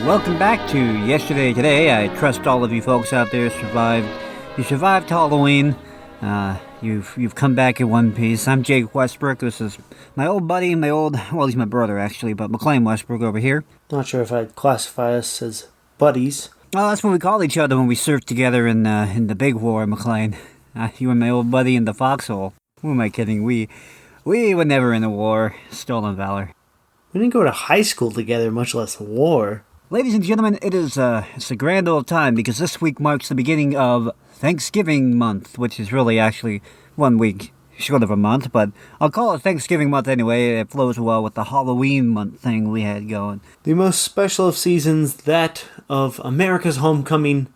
Welcome back to Yesterday Today. I trust all of you folks out there survived. You survived Halloween. You've come back in one piece. I'm Jake Westbrook. This is my old buddy, he's my brother actually, but McLean Westbrook over here. Not sure if I'd classify us as buddies. Well, that's what we call each other when we served together in the big war, McLean. You and my old buddy in the foxhole. Who am I kidding? We were never in a war. Stolen valor. We didn't go to high school together, much less war. Ladies and gentlemen, it's a grand old time because this week marks the beginning of Thanksgiving month, which is really actually 1 week short of a month, but I'll call it Thanksgiving month anyway. It flows well with the Halloween month thing we had going. The most special of seasons, that of America's homecoming,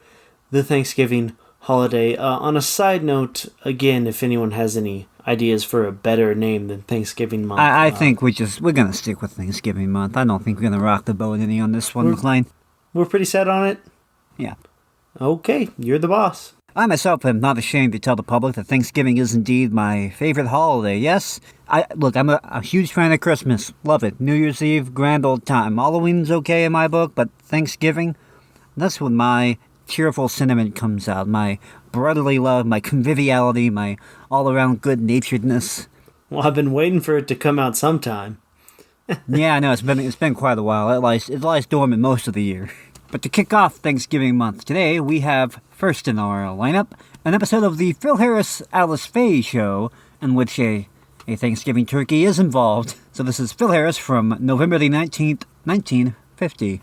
the Thanksgiving holiday. On a side note, again, if anyone has any ideas for a better name than Thanksgiving month. I think we're going to stick with Thanksgiving month. I don't think we're going to rock the boat any on this one, McLean. We're pretty set on it? Yeah. Okay, you're the boss. I myself am not ashamed to tell the public that Thanksgiving is indeed my favorite holiday. Yes, I'm a huge fan of Christmas. Love it. New Year's Eve, grand old time. Halloween's okay in my book, but Thanksgiving, that's when my cheerful sentiment comes out. My brotherly love, my conviviality, my all-around good-naturedness. Well, I've been waiting for it to come out sometime. Yeah, I know. It's been quite a while. It lies dormant most of the year. But to kick off Thanksgiving month today, we have first in our lineup an episode of the Phil Harris Alice Faye Show, in which a Thanksgiving turkey is involved. So this is Phil Harris from November the 19th, 1950.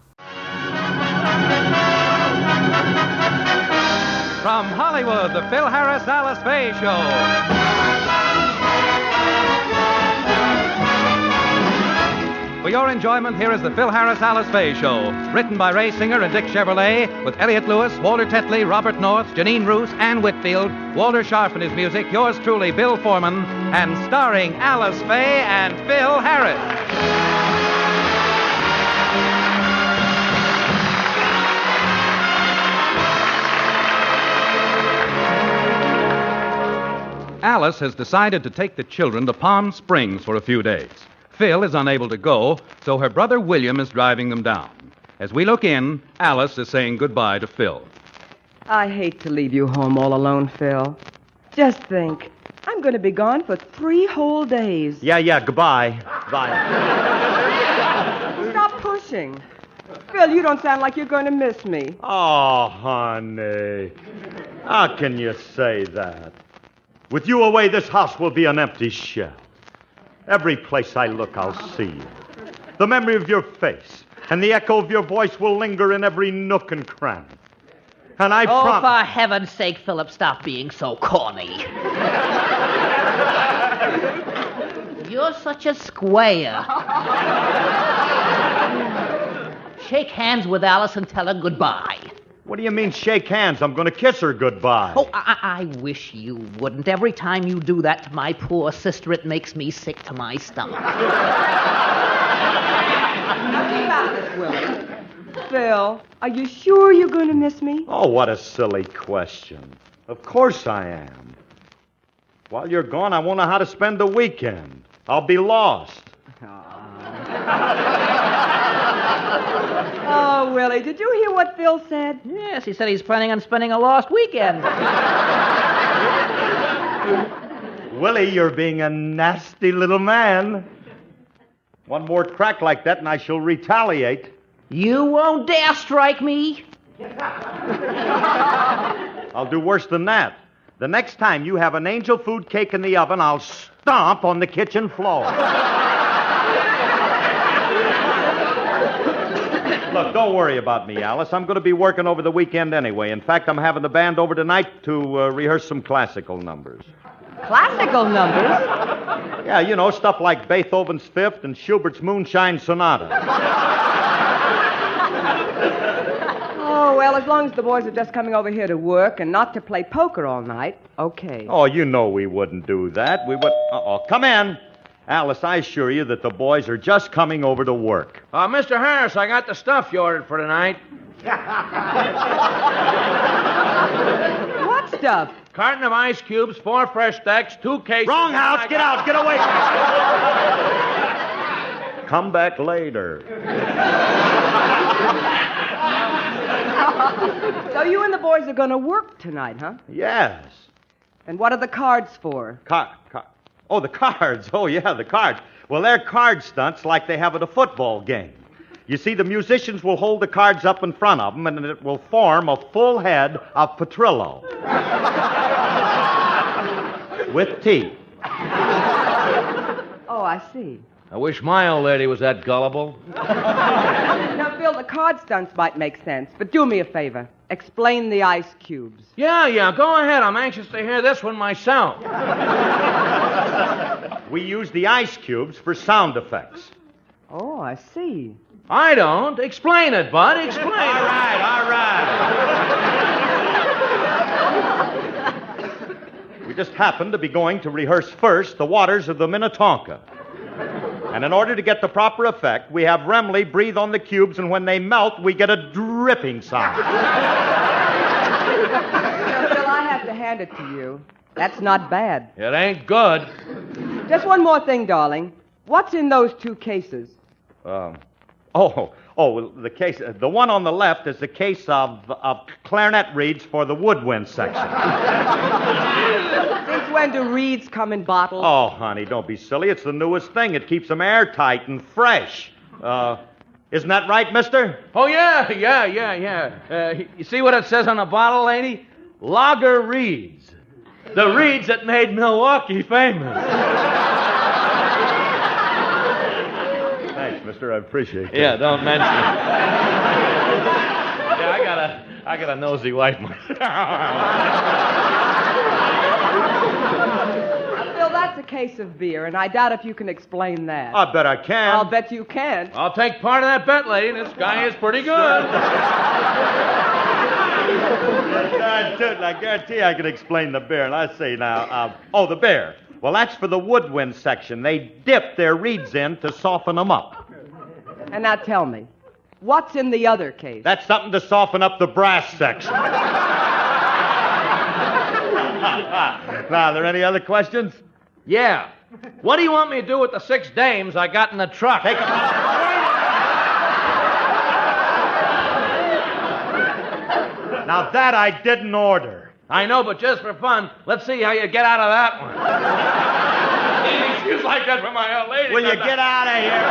From Hollywood, the Phil Harris Alice Faye Show. For your enjoyment, here is the Phil Harris Alice Faye Show, written by Ray Singer and Dick Chevrolet, with Elliot Lewis, Walter Tetley, Robert North, Janine Roos, Ann Whitfield, Walter Sharp and his music, yours truly, Bill Foreman, and starring Alice Faye and Phil Harris. Alice has decided to take the children to Palm Springs for a few days. Phil is unable to go, so her brother William is driving them down. As we look in, Alice is saying goodbye to Phil. I hate to leave you home all alone, Phil. Just think, I'm going to be gone for 3 whole days. Yeah, goodbye. Bye. Stop pushing. Phil, you don't sound like you're going to miss me. Oh, honey. How can you say that? With you away, this house will be an empty shell. Every place I look, I'll see you. The memory of your face and the echo of your voice will linger in every nook and cranny. And I promise... Oh, for heaven's sake, Philip, stop being so corny. You're such a square. Shake hands with Alice and tell her goodbye. What do you mean, shake hands? I'm going to kiss her goodbye. Oh, I wish you wouldn't. Every time you do that to my poor sister, it makes me sick to my stomach. Willie. Phil, are you sure you're going to miss me? Oh, what a silly question. Of course I am. While you're gone, I won't know how to spend the weekend. I'll be lost. Oh, Willie, did you hear what Phil said? Yes, he said he's planning on spending a lost weekend. Willie, you're being a nasty little man. One more crack like that and I shall retaliate. You won't dare strike me. I'll do worse than that. The next time you have an angel food cake in the oven, I'll stomp on the kitchen floor. Look, don't worry about me, Alice. I'm going to be working over the weekend anyway. In fact, I'm having the band over tonight to rehearse some classical numbers. Classical numbers? Yeah, you know, stuff like Beethoven's Fifth and Schubert's Moonshine Sonata. Oh, well, as long as the boys are just coming over here to work and not to play poker all night, okay. Oh, you know we wouldn't do that. We would... Uh-oh, come in. Alice, I assure you that the boys are just coming over to work. Mr. Harris, I got the stuff you ordered for tonight. What stuff? Carton of ice cubes, 4 fresh stacks, 2 cases... Wrong house! Get out! Get away! Come back later. So you and the boys are going to work tonight, huh? Yes. And what are the cards for? Oh, the cards. Oh, yeah, the cards. Well, they're card stunts like they have at a football game. You see, the musicians will hold the cards up in front of them, and it will form a full head of Petrillo. With teeth. Oh, I see. I wish my old lady was that gullible. Now, Phil, the card stunts might make sense, but do me a favor. Explain the ice cubes. Yeah, go ahead. I'm anxious to hear this one myself. We use the ice cubes for sound effects. Oh, I see. I don't. Explain it, Bud. Explain it. All right. We just happened to be going to rehearse first the waters of the Minnetonka. And in order to get the proper effect, we have Remley breathe on the cubes, and when they melt, we get a dripping sound. Now, Phil, I have to hand it to you. That's not bad. It ain't good. Just one more thing, darling. What's in those two cases? The case. The one on the left is the case of clarinet reeds for the woodwind section. Since when do reeds come in bottles? Oh, honey, don't be silly. It's the newest thing. It keeps them airtight and fresh. Isn't that right, mister? Oh, yeah. You see what it says on the bottle, lady? Lager Reeds. The reeds that made Milwaukee famous. Thanks, mister. I appreciate it. Yeah, don't mention it. Yeah, I got a nosy wife myself. Phil, that's a case of beer, and I doubt if you can explain that. I bet I can. I'll bet you can't. I'll take part of that bet, lady. This guy is pretty good. I guarantee I can explain the beer. And I say now, the beer. Well, that's for the woodwind section. They dip their reeds in to soften them up. And now tell me, what's in the other case? That's something to soften up the brass section. Now, are there any other questions? Yeah. What do you want me to do with the 6 dames I got in the truck? Take them out. Now, that I didn't order. I know, but just for fun, let's see how you get out of that one. Excuse like that for my old lady. Will you get out of here?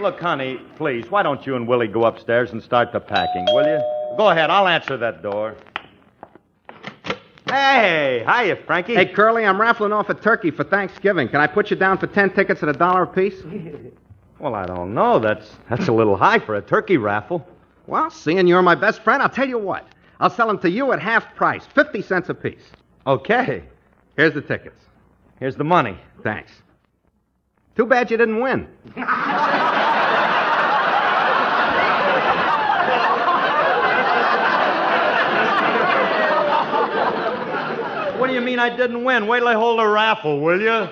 Look, honey, please, why don't you and Willie go upstairs and start the packing, will you? Go ahead, I'll answer that door. Hey, hiya, Frankie. Hey, Curly, I'm raffling off a turkey for Thanksgiving. Can I put you down for 10 tickets at $1 apiece? Well, I don't know. That's a little high for a turkey raffle. Well, seeing you're my best friend, I'll tell you what. I'll sell them to you at half price, 50 cents apiece. Okay. Here's the tickets. Here's the money. Thanks. Too bad you didn't win. What do you mean I didn't win? Wait till I hold a raffle, will you?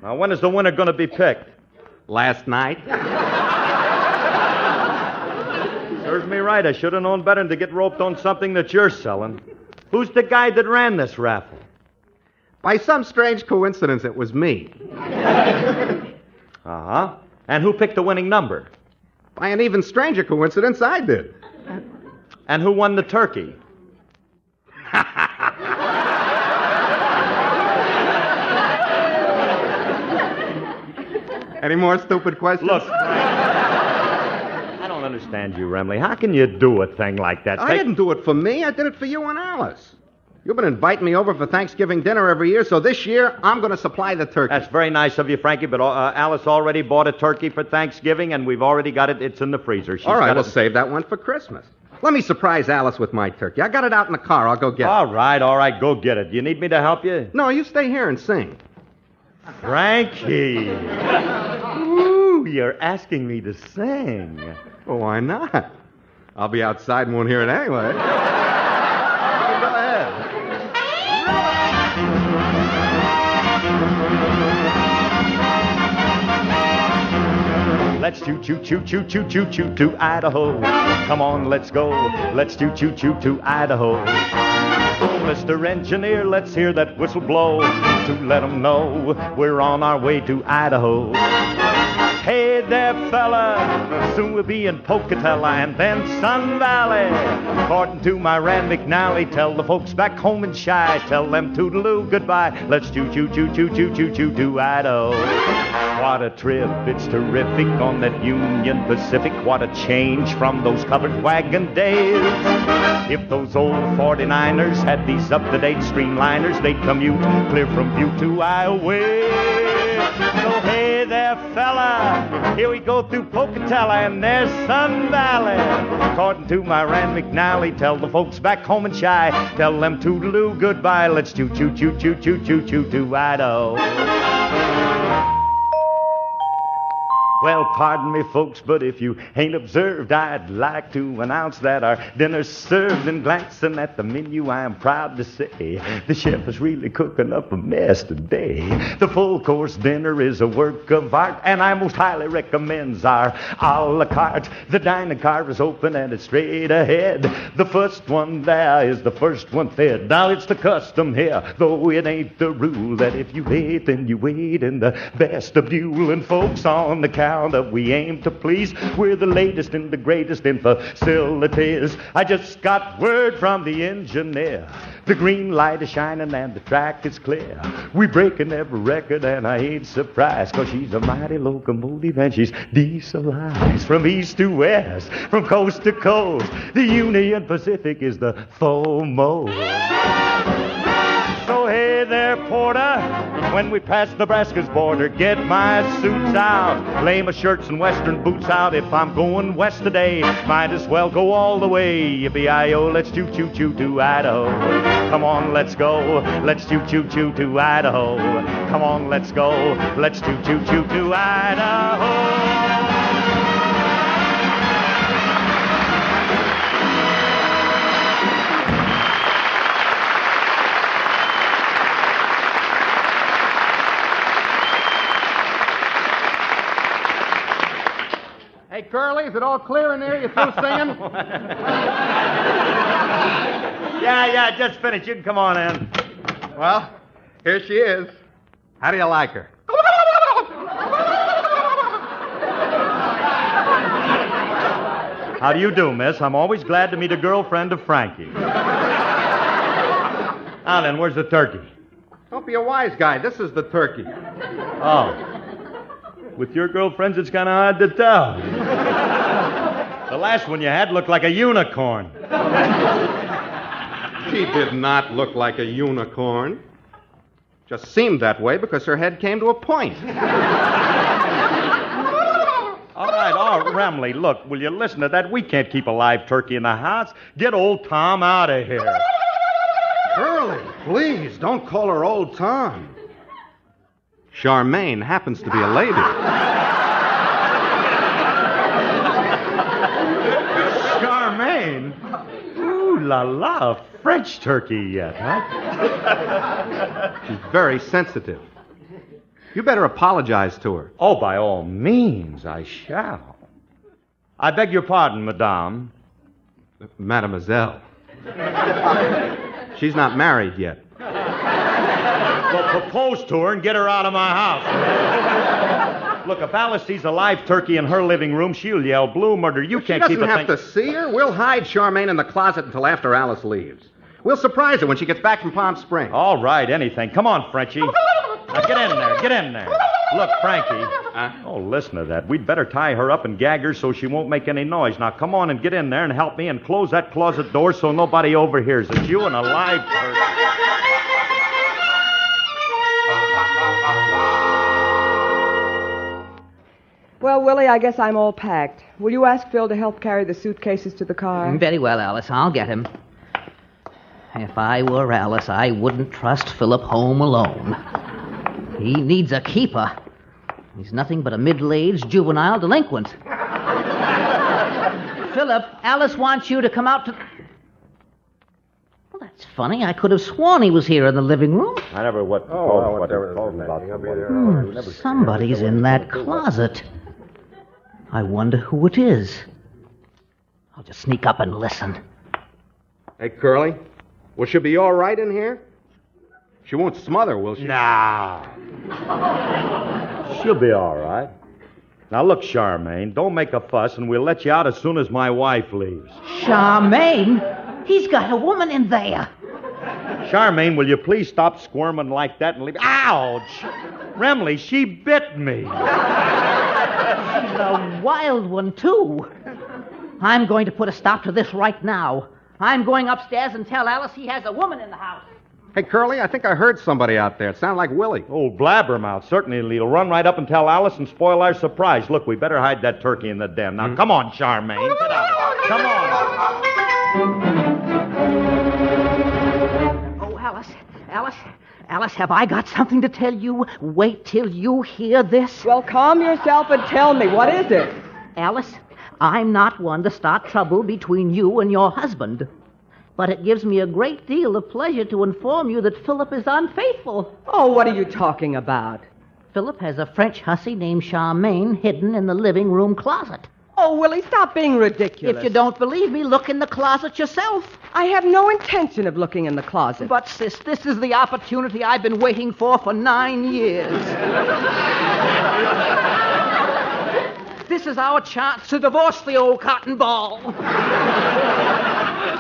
Now, when is the winner going to be picked? Last night. Serves me right. I should have known better than to get roped on something that you're selling. Who's the guy that ran this raffle? By some strange coincidence, it was me. Uh-huh. And who picked the winning number? By an even stranger coincidence, I did. And who won the turkey? Any more stupid questions? Look, I don't understand you, Remley. How can you do a thing like that? I didn't do it for me. I did it for you and Alice. You've been inviting me over for Thanksgiving dinner every year, so this year I'm going to supply the turkey. That's very nice of you, Frankie, but Alice already bought a turkey for Thanksgiving, and we've already got it. It's in the freezer. All right, we'll save that one for Christmas. Let me surprise Alice with my turkey. I got it out in the car. I'll go get it. All right, go get it. Do you need me to help you? No, you stay here and sing. Frankie. Ooh, you're asking me to sing. Well, why not? I'll be outside and won't hear it anyway. Go ahead. Let's choo-choo-choo-choo-choo-choo-choo to Idaho. Come on, let's go. Let's choo-choo-choo to Idaho. Mr. Engineer, let's hear that whistle blow to let 'em know we're on our way to Idaho. Hey there, fella, soon we'll be in Pocatello and then Sun Valley. According to my Rand McNally, tell the folks back home in Chi, tell them toodaloo goodbye. Let's choo-choo-choo-choo-choo-choo-choo to Idaho. What a trip, it's terrific on that Union Pacific. What a change from those covered wagon days. If those old 49ers had these up-to-date streamliners, they'd commute clear from Butte to Iowa. So hey there, fella, here we go through Pocatello and there's Sun Valley. According to my Rand McNally, tell the folks back home in Chi, tell them toodaloo goodbye. Let's choo-choo-choo-choo-choo-choo-choo to Idaho. Well, pardon me, folks, but if you ain't observed, I'd like to announce that our dinner's served. And glancing at the menu, I am proud to say the chef is really cooking up a mess today. The full-course dinner is a work of art, and I most highly recommends our a la carte. The dining car is open and it's straight ahead. The first one there is the first one fed. Now, it's the custom here, though it ain't the rule, that if you wait, then you wait in the vestibule. And folks, on the counter we aim to please, we're the latest and the greatest in facilities. I just got word from the engineer. The green light is shining and the track is clear. We breaking every record and I ain't surprised, 'cause she's a mighty locomotive and she's dieselized. From east to west, from coast to coast, the Union Pacific is the foremost. So hey there, porter, when we pass Nebraska's border, get my suits out, lay my shirts and western boots out. If I'm going west today, might as well go all the way. Yippee-i-o, let's choo-choo-choo to Idaho. Come on, let's go, let's choo-choo-choo to Idaho. Come on, let's go, let's choo-choo-choo to Idaho. Hey, Curly, is it all clear in there? You through singing? Yeah, just finished. You can come on in. Well, here she is. How do you like her? How do you do, miss? I'm always glad to meet a girlfriend of Frankie. Now then, where's the turkey? Don't be a wise guy. This is the turkey. Oh. With your girlfriends, it's kind of hard to tell. The last one you had looked like a unicorn. She did not look like a unicorn. Just seemed that way because her head came to a point. All right, Remley, look, will you listen to that? We can't keep a live turkey in the house. Get old Tom out of here. Curly, please, don't call her old Tom. Charmaine happens to be a lady. Charmaine? Ooh la la, French turkey yet, huh? She's very sensitive. You better apologize to her. Oh, by all means, I shall. I beg your pardon, madame. Mademoiselle. She's not married yet. Well, propose to her and get her out of my house. Look, if Alice sees a live turkey in her living room, she'll yell blue murder. You can't keep a thing. She doesn't have to see her. We'll hide Charmaine in the closet until after Alice leaves. We'll surprise her when she gets back from Palm Springs. All right, anything. Come on, Frenchie. Now, get in there. Look, Frankie. Oh, listen to that. We'd better tie her up and gag her so she won't make any noise. Now, come on and get in there and help me and close that closet door so nobody overhears. It's you and a live turkey. Well, Willie, I guess I'm all packed. Will you ask Phil to help carry the suitcases to the car? Very well, Alice. I'll get him. If I were Alice, I wouldn't trust Philip home alone. He needs a keeper. He's nothing but a middle-aged juvenile delinquent. Philip, Alice wants you to come out to... Well, that's funny. I could have sworn he was here in the living room. I never Somebody's in that closet. I wonder who it is. I'll just sneak up and listen. Hey, Curly, Will she be all right in here? She won't smother, will she? Nah. She'll be all right. Now, look, Charmaine, don't make a fuss, and we'll let you out as soon as my wife leaves. Charmaine? He's got a woman in there. Charmaine, will you please stop squirming like that and leave... Ouch! Remley, she bit me. She's a wild one, too. I'm going to put a stop to this right now. I'm going upstairs and tell Alice he has a woman in the house. Hey, Curly, I think I heard somebody out there. It sounded like Willie. Old blabbermouth, certainly. He'll run right up and tell Alice and spoil our surprise. Look, we better hide that turkey in the den. Now, come on, Charmaine. Get out. Come on. Oh, Alice, have I got something to tell you? Wait till you hear this. Well, calm yourself and tell me. What is it? Alice, I'm not one to start trouble between you and your husband. But it gives me a great deal of pleasure to inform you that Philip is unfaithful. Oh, what are you talking about? Philip has a French hussy named Charmaine hidden in the living room closet. Oh, Willie, stop being ridiculous. If you don't believe me, look in the closet yourself. I have no intention of looking in the closet. But, sis, this is the opportunity I've been waiting for 9 years. This is our chance to divorce the old cotton ball.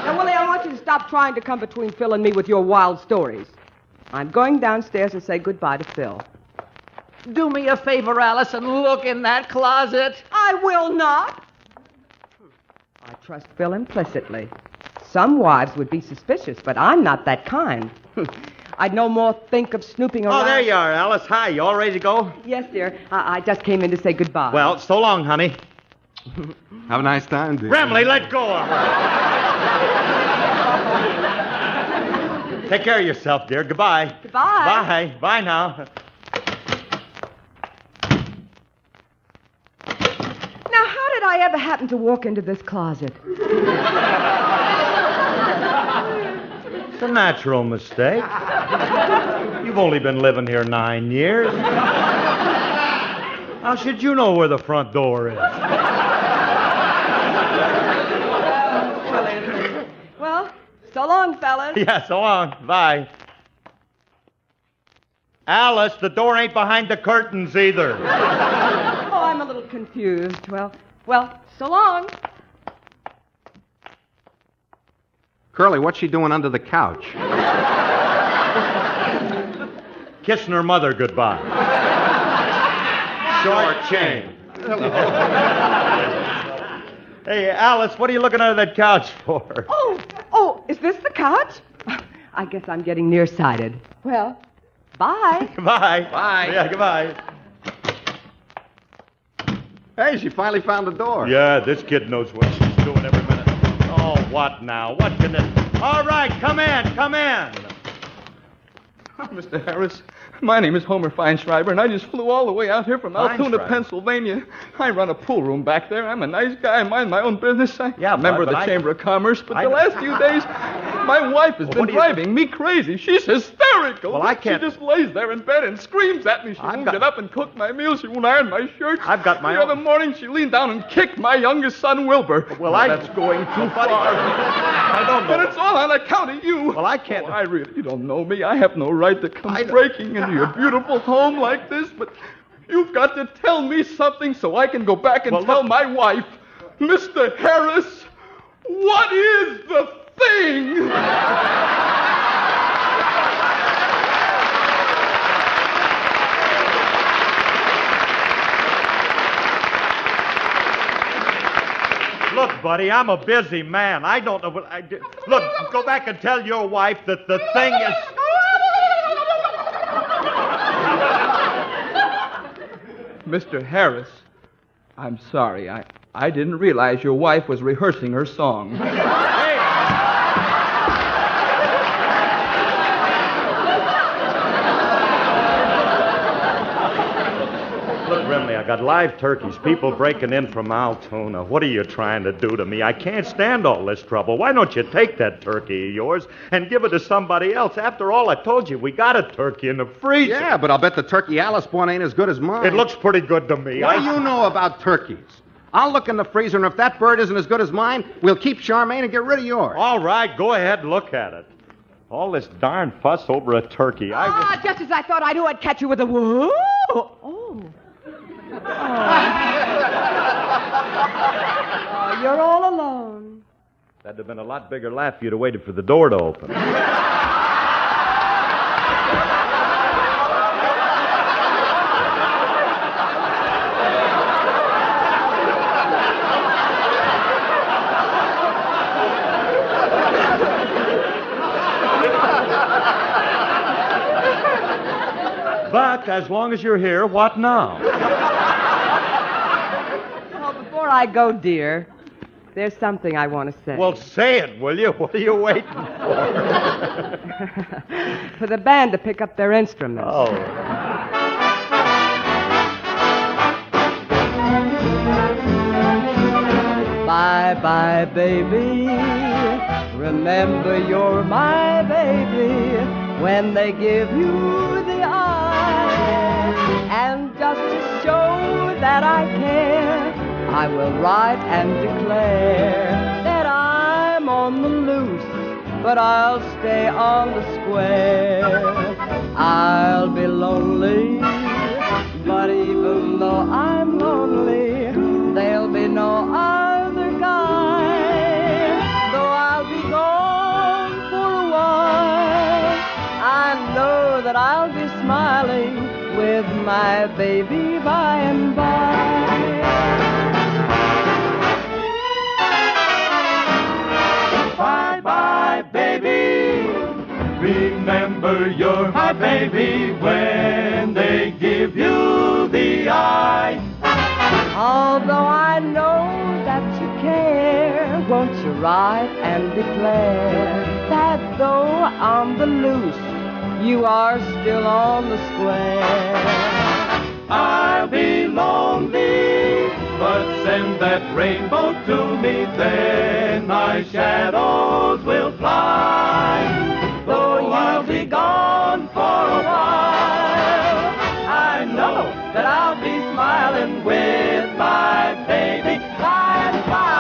Now, Willie, I want you to stop trying to come between Phil and me with your wild stories. I'm going downstairs and say goodbye to Phil. Do me a favor, Alice, and look in that closet. I will not. I trust Phil implicitly. Some wives would be suspicious, but I'm not that kind. I'd no more think of snooping around. Oh, there you are, Alice. Hi, you all ready to go? Yes, dear. I just came in to say goodbye. Well, so long, honey. Have a nice time, dear. Remley, let go of her. Take care of yourself, dear. Goodbye. Goodbye. Bye. Bye now. Now, how did I ever happen to walk into this closet? It's a natural mistake. You've only been living here 9 years. How should you know where the front door is? Well, so long, fellas. Yeah, so long. Bye. Alice, the door ain't behind the curtains either. Oh, I'm a little confused. Well, so long. Curly, what's she doing under the couch? Kissing her mother goodbye. Short chain. Hey, Alice, what are you looking under that couch for? Oh, is this the couch? I guess I'm getting nearsighted. Well, bye. Goodbye. Bye. Yeah, goodbye. Hey, she finally found the door. Yeah, this kid knows what she's doing every minute. Oh, what now? What can it... All right, come in. Mr. Harris, my name is Homer Feinschreiber, and I just flew all the way out here from Altoona, Feinschreiber? Pennsylvania. I run a pool room back there. I'm a nice guy. I mind my own business. I'm a member of the Chamber of Commerce, but the last few days, my wife has been driving me crazy. She's hysterical. Well, I can't... She just lays there in bed and screams at me. She won't get up and cook my meals. She won't iron my shirts. I've got my The other morning, she leaned down and kicked my youngest son, Wilbur. Well, That's going too far. I don't know. But it's all on account of you. Well, I can't... Oh, you don't know me. I have no right to come breaking into your beautiful home like this, but you've got to tell me something so I can go back and tell my wife, Mr. Harris, what is the thing? Look, buddy, I'm a busy man. I don't know what I do. Look, go back and tell your wife that the thing is... Mr. Harris, I'm sorry. I didn't realize your wife was rehearsing her song. Hey! Look, Remley, I got live turkeys, people breaking in from Altoona. What are you trying to do to me? I can't stand all this trouble. Why don't you take that turkey of yours and give it to somebody else? After all, I told you, we got a turkey in the freezer. Yeah, but I'll bet the turkey Alice bought ain't as good as mine. It looks pretty good to me. What do you know about turkeys? I'll look in the freezer, and if that bird isn't as good as mine, we'll keep Charmaine and get rid of yours. All right, go ahead and look at it. All this darn fuss over a turkey. Just as I thought I knew I'd catch you with a whoa. Oh, you're all alone. That'd have been a lot bigger laugh if you'd have waited for the door to open. But as long as you're here, what now? Well, before I go, dear, there's something I want to say. Well, say it, will you? What are you waiting for? For the band to pick up their instruments. Oh. Bye-bye, baby. Remember you're my baby when they give you the eye. And just to show that I care, I will write and declare that I'm on the loose, but I'll stay on the square. I'll be lonely, but even though I'm lonely, there'll be no other guy. Though I'll be gone for a while, I know that I'll be smiling with my baby by and by. Bye-bye, baby. Remember you're my baby when they give you the eye. Although I know that you care, won't you write and declare that though on the loose, you are still on the square? I'll be lonely, but send that rainbow to me, then my shadows will fly. Though I'll be gone for a while, I know that I'll be smiling with my baby by and by.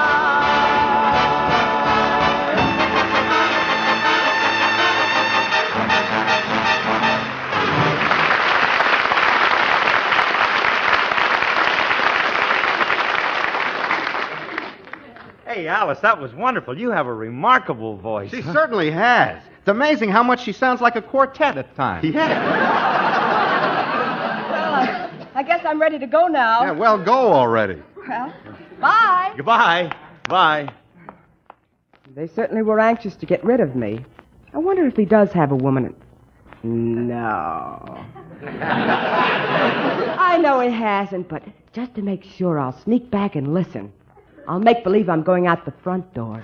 Hey, Alice, that was wonderful. You have a remarkable voice. She certainly has. It's amazing how much she sounds like a quartet at times. Yeah. Well, I guess I'm ready to go now. Yeah, well, go already. Well, bye. Goodbye. Bye. They certainly were anxious to get rid of me. I wonder if he does have a woman. No. I know he hasn't, but just to make sure, I'll sneak back and listen. I'll make believe I'm going out the front door.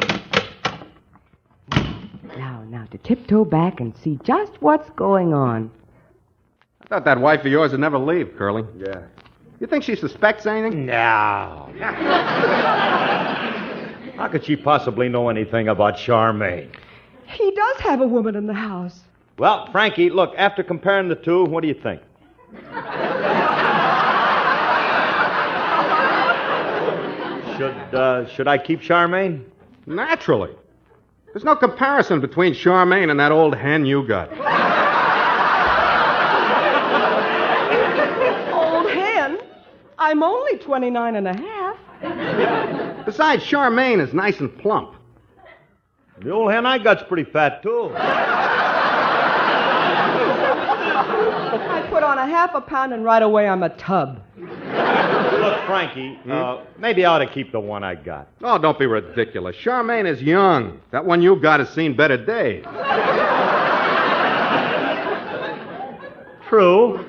Now, to tiptoe back and see just what's going on. I thought that wife of yours would never leave, Curly. Yeah. You think she suspects anything? No. How could she possibly know anything about Charmaine? He does have a woman in the house. Well, Frankie, look, after comparing the two, what do you think? Should I keep Charmaine? Naturally. There's no comparison between Charmaine and that old hen you got. Old hen? I'm only 29 and a half. Besides, Charmaine is nice and plump. The old hen I got's pretty fat, too. I put on a half a pound and right away I'm a tub. Look, Frankie, maybe I ought to keep the one I got. Oh, don't be ridiculous. Charmaine is young. That one you got has seen better days. True.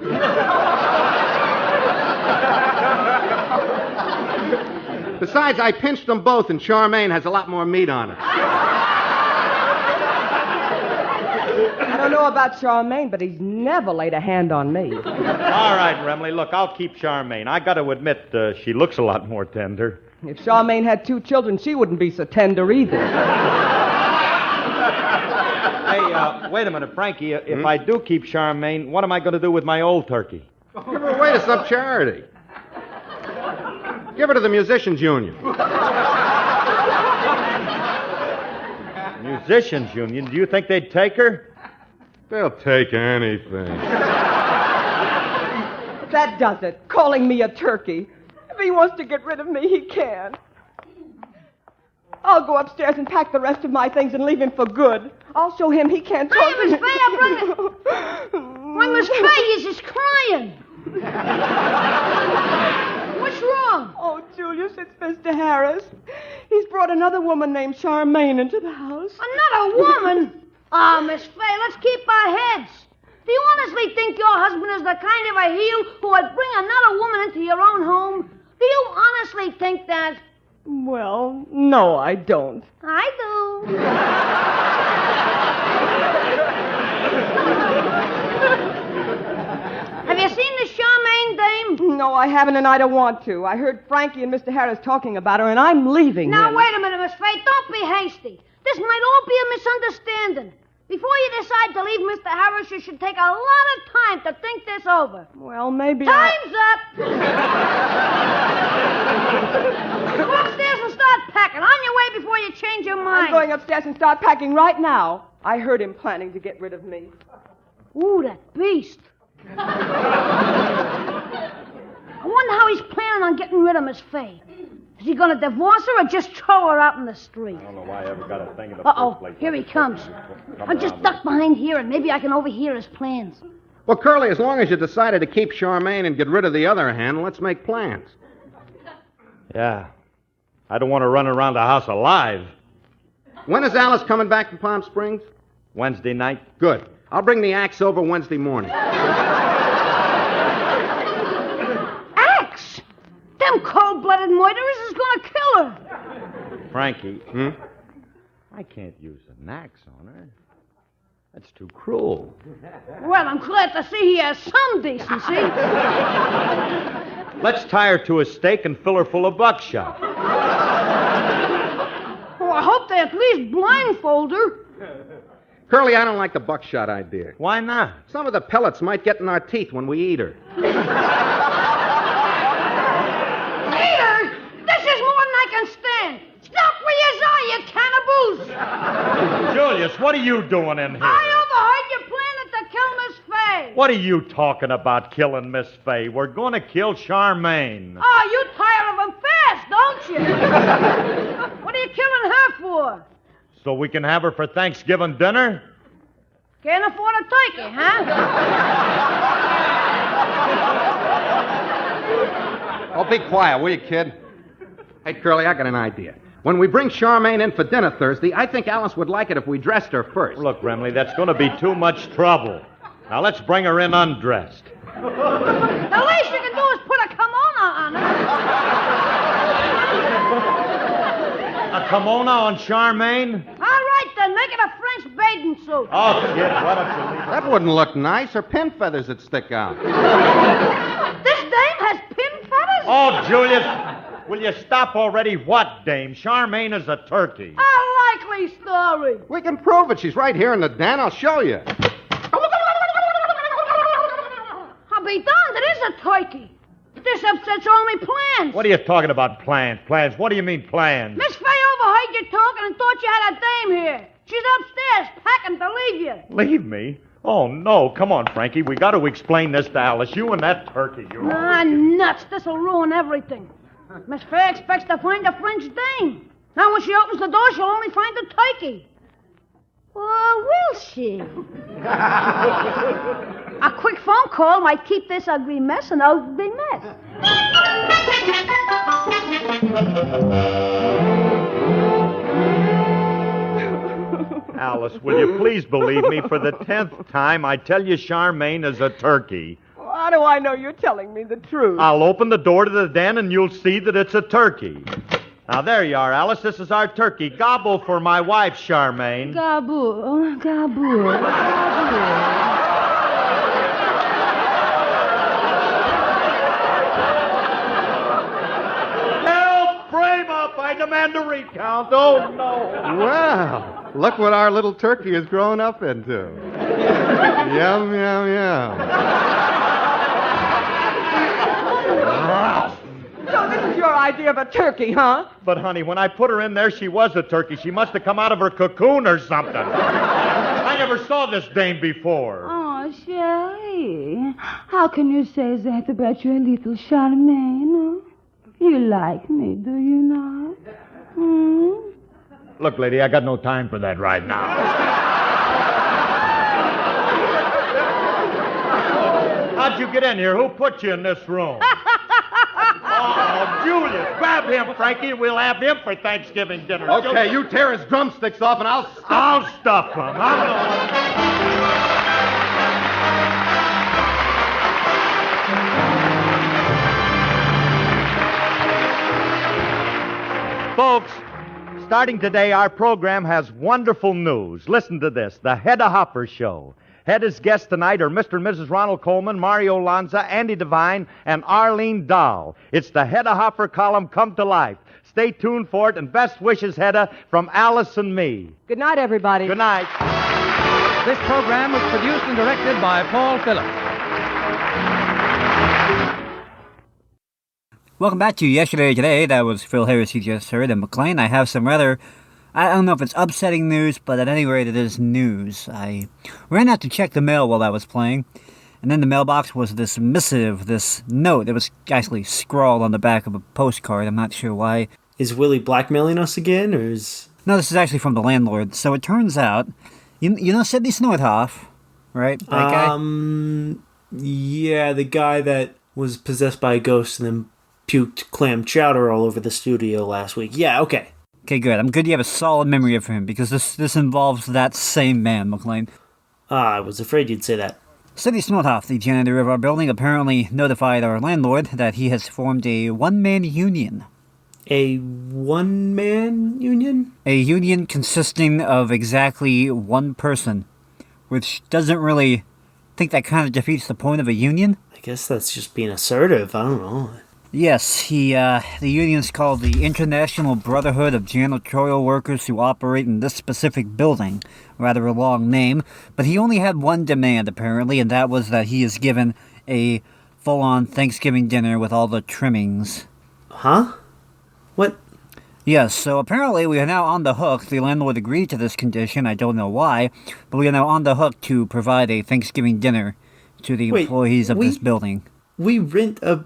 Besides, I pinched them both, and Charmaine has a lot more meat on her. I don't know about Charmaine, but he's never laid a hand on me. All right, Remley, look, I'll keep Charmaine. I got to admit, she looks a lot more tender. If Charmaine had 2 children, she wouldn't be so tender either. Hey, wait a minute, Frankie. If I do keep Charmaine, what am I going to do with my old turkey? Give her away to some charity. Give her to the Musicians Union. Musicians union? Do you think they'd take her? They'll take anything. That does it. Calling me a turkey. If he wants to get rid of me, he can. I'll go upstairs and pack the rest of my things and leave him for good. I'll show him he can't talk. Hey, Miss Fay, I brought it. Why, Miss Fay is just crying. What's wrong? Oh, Julius, it's Mr. Harris. He's brought another woman named Charmaine into the house. Another woman? Ah, Miss Fay, let's keep our heads. Do you honestly think your husband is the kind of a heel who would bring another woman into your own home? Do you honestly think that? Well, no, I don't. I do. Have you seen the Charmaine dame? No, I haven't, and I don't want to. I heard Frankie and Mr. Harris talking about her, and I'm leaving Now, him. wait a minute, Miss Fay. Don't be hasty. This might all be a misunderstanding. Before you decide to leave Mr. Harris, you should take a lot of time to think this over. Well, maybe Time's up! Go upstairs and start packing. On your way before you change your mind. I'm going upstairs and start packing right now. I heard him planning to get rid of me. Ooh, that beast. I wonder how he's planning on getting rid of Miss Fay. Is he going to divorce her or just throw her out in the street? I don't know why I ever got a thing in the Uh-oh, first place. here he comes. I'll just duck behind here and maybe I can overhear his plans. Well, Curly, as long as you decided to keep Charmaine and get rid of the other hen, let's make plans. Yeah. I don't want to run around the house alive. When is Alice coming back from Palm Springs? Wednesday night? Good. I'll bring the axe over Wednesday morning. Axe? Them cold-blooded murderers is going to kill her. Frankie. I can't use an axe on her. That's too cruel. Well, I'm glad to see he has some decency. Let's tie her to a stake and fill her full of buckshot. Oh, I hope they at least blindfold her. Curly, I don't like the buckshot idea. Why not? Some of the pellets might get in our teeth when we eat her. Peter, this is more than I can stand. Stop where you are, you cannibals. Julius, what are you doing in here? I overheard you planning to kill Miss Fay. What are you talking about, killing Miss Fay? We're going to kill Charmaine. Oh, you tire of them fast, don't you? What are you killing her for? So we can have her for Thanksgiving dinner? Can't afford a turkey, huh? Oh, be quiet, will you, kid? Hey, Curly, I got an idea. When we bring Charmaine in for dinner Thursday, I think Alice would like it if we dressed her first. Look, Remley, that's going to be too much trouble. Now, let's bring her in undressed. The least you can do is put a kimono on her. A kimono on Charmaine? All right, then, make it a French bathing suit. Oh, kid, why don't you leave her? That wouldn't look nice. Her pin feathers would stick out. This dame has pin feathers? Oh, Julius, will you stop already? What, dame? Charmaine is a turkey. A likely story. We can prove it. She's right here in the den. I'll show you. I'll be darned, it is a turkey. This upsets all my plans. What are you talking about, plans? Plans? What do you mean, plans? Miss Fay overheard you talking and thought you had a dame here. She's upstairs packing to leave you. Leave me? Oh, no. Come on, Frankie. We got to explain this to Alice. You and that turkey. Ah, nuts. This'll ruin everything. Miss Fay expects to find a French dame. Now, when she opens the door, she'll only find a turkey. Or will she? A quick phone call might keep this ugly mess an ugly mess. Alice, will you please believe me? For the 10th time, I tell you Charmaine is a turkey. How do I know you're telling me the truth? I'll open the door to the den and you'll see that it's a turkey. Now, there you are, Alice. This is our turkey. Gobble for my wife, Charmaine. Gaboo, gaboo, gaboo. I demand a recount. Oh, no. Well, look what our little turkey has grown up into. Yum, yum, yum. So this is your idea of a turkey, huh? But, honey, when I put her in there, she was a turkey. She must have come out of her cocoon or something. I never saw this dame before. Oh, Sherry, how can you say that about your little Charmaine? You like me, do you not? Look, lady, I got no time for that right now. How'd you get in here? Who put you in this room? Oh, Julius, grab him, Frankie, and we'll have him for Thanksgiving dinner. Okay, you tear his drumsticks off, and I'll stuff him. Folks, starting today, our program has wonderful news. Listen to this, the Hedda Hopper Show. Hedda's guests tonight are Mr. and Mrs. Ronald Coleman, Mario Lanza, Andy Devine, and Arlene Dahl. It's the Hedda Hopper column come to life. Stay tuned for it, and best wishes, Hedda, from Alice and me. Good night, everybody. Good night. This program was produced and directed by Paul Phillips. Welcome back to Yesterday Today. That was Phil Harris you just heard. And McLean, I have some rather, I don't know if it's upsetting news, but at any rate it is news. I ran out to check the mail while I was playing, and in the mailbox was this missive, this note. It was actually scrawled on the back of a postcard. I'm not sure why. Is Willie blackmailing us again, or is... No, this is actually from the landlord. So it turns out, you know Sidney Snorthoff, right? That guy? Yeah, the guy that was possessed by a ghost and then puked clam chowder all over the studio last week. Yeah, okay. Okay, good. I'm good you have a solid memory of him, because this involves that same man, McLean. I was afraid you'd say that. Sidney Snorthoff, the janitor of our building, apparently notified our landlord that he has formed a one-man union. A one-man union? A union consisting of exactly one person, which doesn't really think that kind of defeats the point of a union. I guess that's just being assertive. I don't know. Yes, the union's called the International Brotherhood of Janitorial Workers who operate in this specific building. Rather a long name, but he only had one demand, apparently, and that was that he is given a full-on Thanksgiving dinner with all the trimmings. Huh? What? Yes, so apparently we are now on the hook. The landlord agreed to this condition, I don't know why, but we are now on the hook to provide a Thanksgiving dinner to the employees of this building. We rent a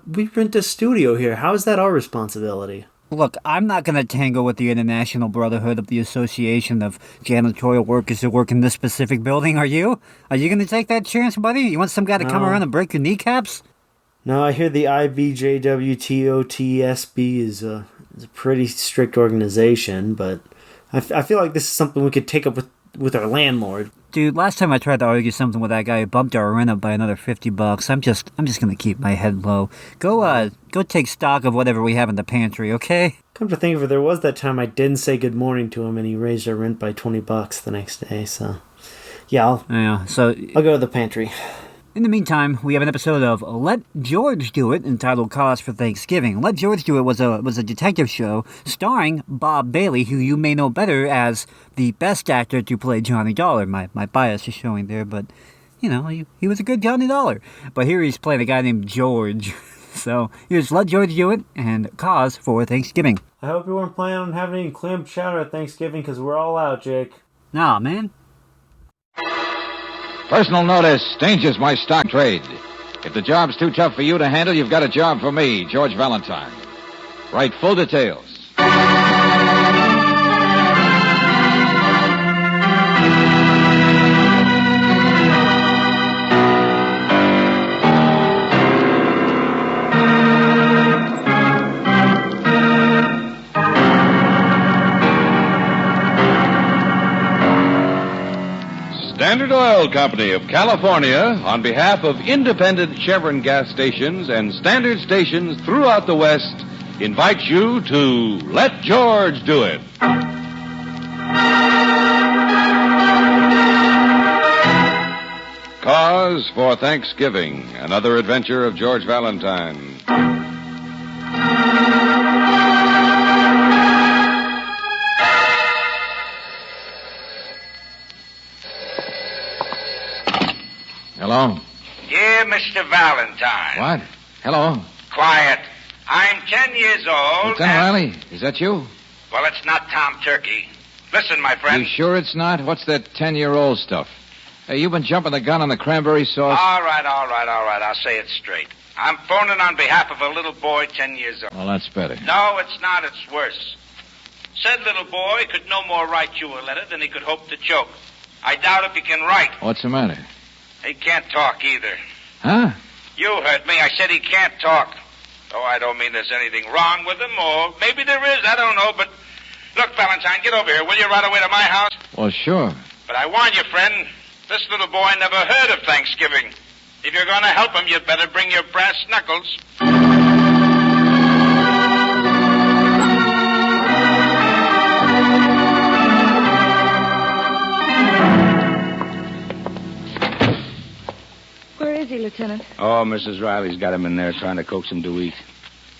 studio here. How is that our responsibility? Look, I'm not going to tangle with the International Brotherhood of the Association of Janitorial Workers who work in this specific building, are you? Are you going to take that chance, buddy? You want some guy to come around and break your kneecaps? No, I hear the IBJWTOTSB is a pretty strict organization, but I feel like this is something we could take up with our landlord. Dude, last time I tried to argue something with that guy, he bumped our rent up by another $50. I'm just gonna keep my head low. Go take stock of whatever we have in the pantry, okay? Come to think of it, there was that time I didn't say good morning to him and he raised our rent by $20 the next day, so... Yeah, I'll go to the pantry. In the meantime, we have an episode of Let George Do It, entitled Cause for Thanksgiving. Let George Do It was a detective show starring Bob Bailey, who you may know better as the best actor to play Johnny Dollar. My bias is showing there, but, you know, he was a good Johnny Dollar. But here he's playing a guy named George. So here's Let George Do It and Cause for Thanksgiving. I hope you weren't planning on having any clam chowder at Thanksgiving, because we're all out, Jake. Nah, man. Personal notice, Danger's my stock trade. If the job's too tough for you to handle, you've got a job for me, George Valentine. Write full details. Standard Oil Company of California, on behalf of independent Chevron gas stations and standard stations throughout the West, invites you to Let George Do It. Cause for Thanksgiving, another adventure of George Valentine. Hello? Dear Mr. Valentine. What? Hello? Quiet. I'm 10 years old. Lieutenant Riley, is that you? Well, it's not Tom Turkey. Listen, my friend. You sure it's not? What's that 10-year-old stuff? Hey, you've been jumping the gun on the cranberry sauce? All right. I'll say it straight. I'm phoning on behalf of a little boy 10 years old. Well, that's better. No, it's not. It's worse. Said little boy could no more write you a letter than he could hope to choke. I doubt if he can write. What's the matter? He can't talk either. Huh? You heard me. I said he can't talk. Oh, I don't mean there's anything wrong with him, or maybe there is. I don't know, but... Look, Valentine, get over here, will you, right away to my house? Well, sure. But I warn you, friend, this little boy never heard of Thanksgiving. If you're going to help him, you'd better bring your brass knuckles. Where is he, Lieutenant? Oh, Mrs. Riley's got him in there trying to coax him to eat.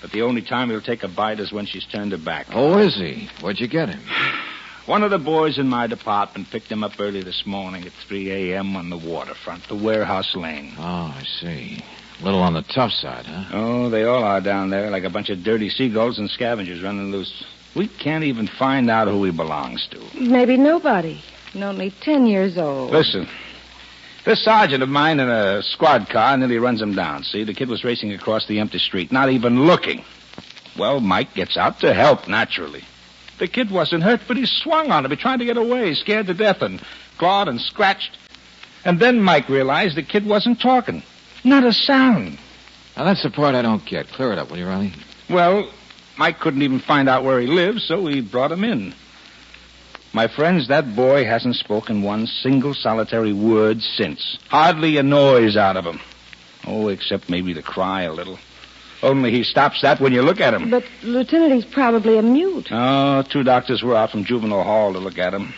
But the only time he'll take a bite is when she's turned her back. Oh, is he? Where'd you get him? One of the boys in my department picked him up early this morning at 3 a.m. on the waterfront, the warehouse lane. Oh, I see. A little on the tough side, huh? Oh, they all are down there, like a bunch of dirty seagulls and scavengers running loose. We can't even find out who he belongs to. Maybe nobody. And only 10 years old. Listen, this sergeant of mine in a squad car nearly runs him down. See, the kid was racing across the empty street, not even looking. Well, Mike gets out to help, naturally. The kid wasn't hurt, but he swung on him. He tried to get away, scared to death, and clawed and scratched. And then Mike realized the kid wasn't talking. Not a sound. Now, that's the part I don't get. Clear it up, will you, Riley? Well, Mike couldn't even find out where he lives, so he brought him in. My friends, that boy hasn't spoken one single solitary word since. Hardly a noise out of him. Oh, except maybe to cry a little. Only he stops that when you look at him. But, Lieutenant, he's probably a mute. Oh, 2 doctors were out from juvenile hall to look at him.